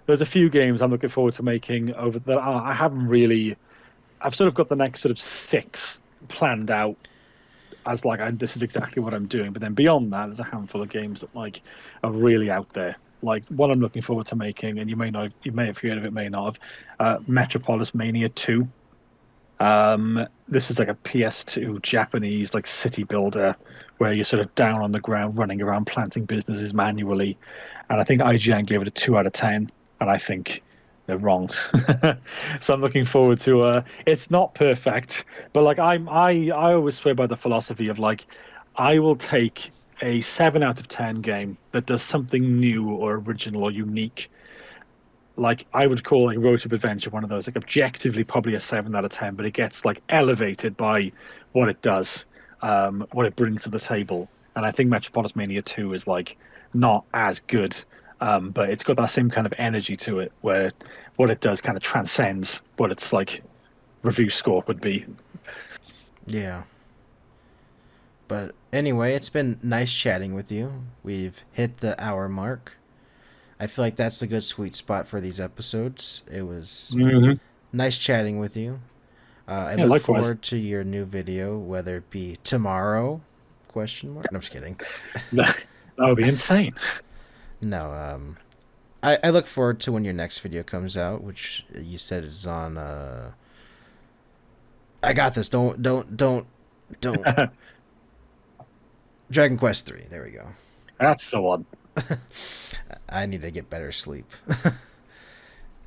Speaker 2: there's a few games I'm looking forward to making over that. I haven't really. I've sort of got the next sort of six planned out as like this is exactly what I'm doing. But then beyond that, there's a handful of games that like are really out there. Like one I'm looking forward to making, and you may have heard of it, may not have. Metropolis Mania 2. This is like a PS2 Japanese like city builder where you're sort of down on the ground running around planting businesses manually. And I think IGN gave it a 2 out of 10, and I think they're wrong. So I'm looking forward to it's not perfect, but like I always swear by the philosophy of like I will take a 7 out of 10 game that does something new or original or unique. Like I would call like Road Trip Adventure one of those, like objectively probably a 7 out of 10, but it gets like elevated by what it does, what it brings to the table. And I think Metropolis Mania 2 is like not as good, but it's got that same kind of energy to it where what it does kind of transcends what its like review score would be.
Speaker 1: Yeah. But anyway, it's been nice chatting with you. We've hit the hour mark. I feel like that's a good sweet spot for these episodes. It was
Speaker 2: Hmm.
Speaker 1: nice chatting with you. I
Speaker 2: Yeah,
Speaker 1: look
Speaker 2: likewise.
Speaker 1: forward to your new video, whether it be tomorrow? Question mark. No, I'm just kidding.
Speaker 2: That would be insane.
Speaker 1: No. I look forward to when your next video comes out, which you said is on. I got this. Don't. Dragon Quest 3. There we go.
Speaker 2: That's the one.
Speaker 1: I need to get better sleep.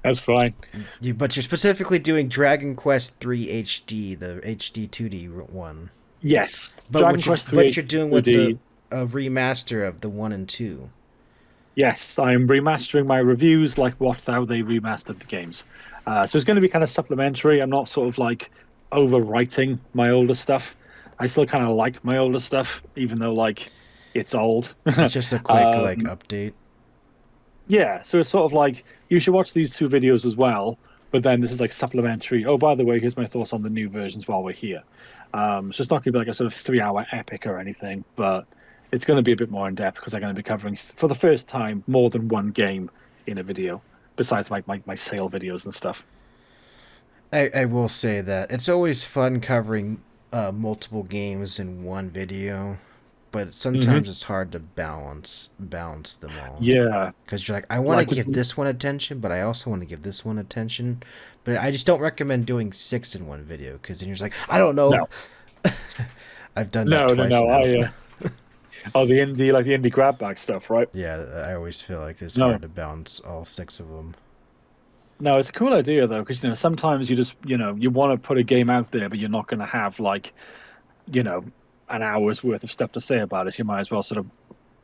Speaker 2: That's fine.
Speaker 1: But you're specifically doing Dragon Quest 3 HD, the HD 2D one.
Speaker 2: Yes,
Speaker 1: But
Speaker 2: Dragon Quest
Speaker 1: what
Speaker 2: 3
Speaker 1: you're doing with the
Speaker 2: 2D.
Speaker 1: a remaster of the 1 and 2.
Speaker 2: Yes, I'm remastering my reviews like what how they remastered the games. So it's going to be kind of supplementary. I'm not sort of like overwriting my older stuff. I still kind of like my older stuff, even though like it's old.
Speaker 1: It's just a quick
Speaker 2: um,
Speaker 1: update.
Speaker 2: yeah, so it's sort of like you should watch these two videos as well. but then this is like supplementary. Oh, by the way, here's my thoughts on the new versions while we're here. So it's not going to be like a sort of 3 hour epic or anything, but it's going to be a bit more in depth because they're going to be covering for the first time more than one game in a video, besides my sale videos and stuff.
Speaker 1: I will say that it's always fun covering multiple games in one video, but
Speaker 2: Hmm.
Speaker 1: sometimes it's hard to balance them all.
Speaker 2: Yeah,
Speaker 1: Because you're like, I want to
Speaker 2: like 'cause-
Speaker 1: give this one attention, but I also want to give this one attention. But I just don't recommend doing six in one video because then you're just like, I don't know.
Speaker 2: no,
Speaker 1: I've done that
Speaker 2: no, no,
Speaker 1: twice
Speaker 2: no.
Speaker 1: now.
Speaker 2: Oh, the indie grab bag stuff, right?
Speaker 1: Yeah, I always feel like it's
Speaker 2: No,
Speaker 1: hard to balance all six of them.
Speaker 2: no, it's a cool idea though, because sometimes you just you want to put a game out there, but you're not going to have like you know an hour's worth of stuff to say about it. You might as well sort of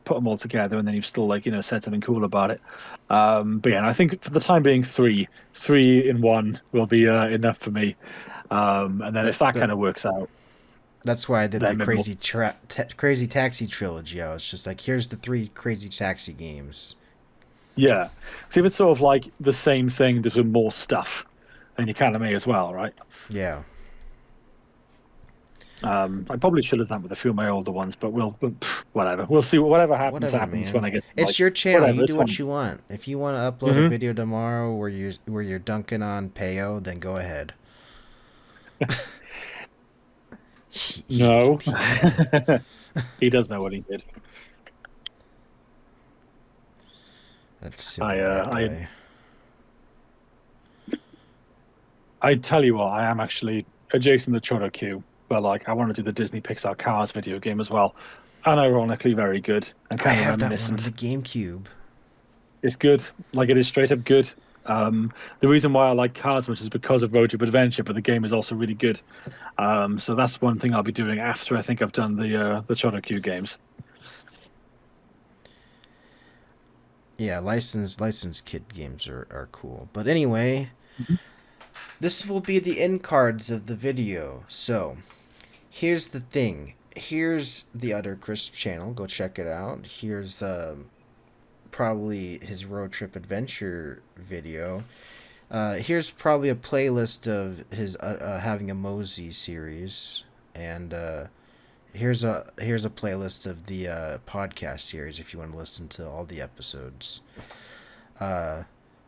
Speaker 2: put them all together, and then you've still like said something cool about it. But yeah, and I think for the time being, three in one will be enough for me. And then if
Speaker 1: That's
Speaker 2: that
Speaker 1: the
Speaker 2: kind of works out,
Speaker 1: that's why I did the
Speaker 2: then maybe we'll,
Speaker 1: Crazy Taxi trilogy. I was just like, here's the three Crazy Taxi games.
Speaker 2: yeah. See if it's sort of like the same thing, just with more stuff, then you kind of may as well, right?
Speaker 1: Yeah,
Speaker 2: I probably should have done with a few of my older ones, but whatever. We'll see. Whatever happens,
Speaker 1: whatever,
Speaker 2: happens when
Speaker 1: man.
Speaker 2: I get
Speaker 1: It's
Speaker 2: like
Speaker 1: your channel.
Speaker 2: whatever.
Speaker 1: You
Speaker 2: It's
Speaker 1: do what
Speaker 2: fine.
Speaker 1: you want. If you want to upload a
Speaker 2: Hmm.
Speaker 1: video tomorrow where you're dunking on Peo, then go ahead. He knows
Speaker 2: No,
Speaker 1: what he did.
Speaker 2: he does know what he did.
Speaker 1: That silly
Speaker 2: I
Speaker 1: white
Speaker 2: uh, I
Speaker 1: guy.
Speaker 2: I tell you what, I am actually adjacent to ChoroQ, but like I want to do the Disney Pixar Cars video game as well. Unironically very good and
Speaker 1: I
Speaker 2: kind of
Speaker 1: have that one on the
Speaker 2: reminiscent.
Speaker 1: GameCube.
Speaker 2: It's good, like it is straight up good. The reason why I like Cars much is because of Road Trip Adventure, but the game is also really good. So that's one thing I'll be doing after I think I've done the ChoroQ games.
Speaker 1: Yeah, licensed kid games are cool. But anyway,
Speaker 2: Mhm.
Speaker 1: this will be the end cards of the video. So here's the thing. Here's the TheUtterChrisp channel. Go check it out. Here's probably his road trip adventure video. Here's probably a playlist of his having a Mosey series, and here's a playlist of the podcast series if you want to listen to all the episodes. Uh,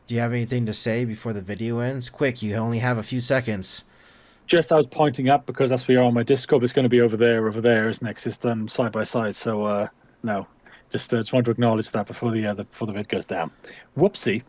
Speaker 1: do you have anything to say before the video ends? Quick, you only have a few seconds.
Speaker 2: Just I was pointing up because that's where you're on my Discord. It's going to be over there, is next. It's done side by side. So no, just wanted to acknowledge that before the vid goes down. Whoopsie.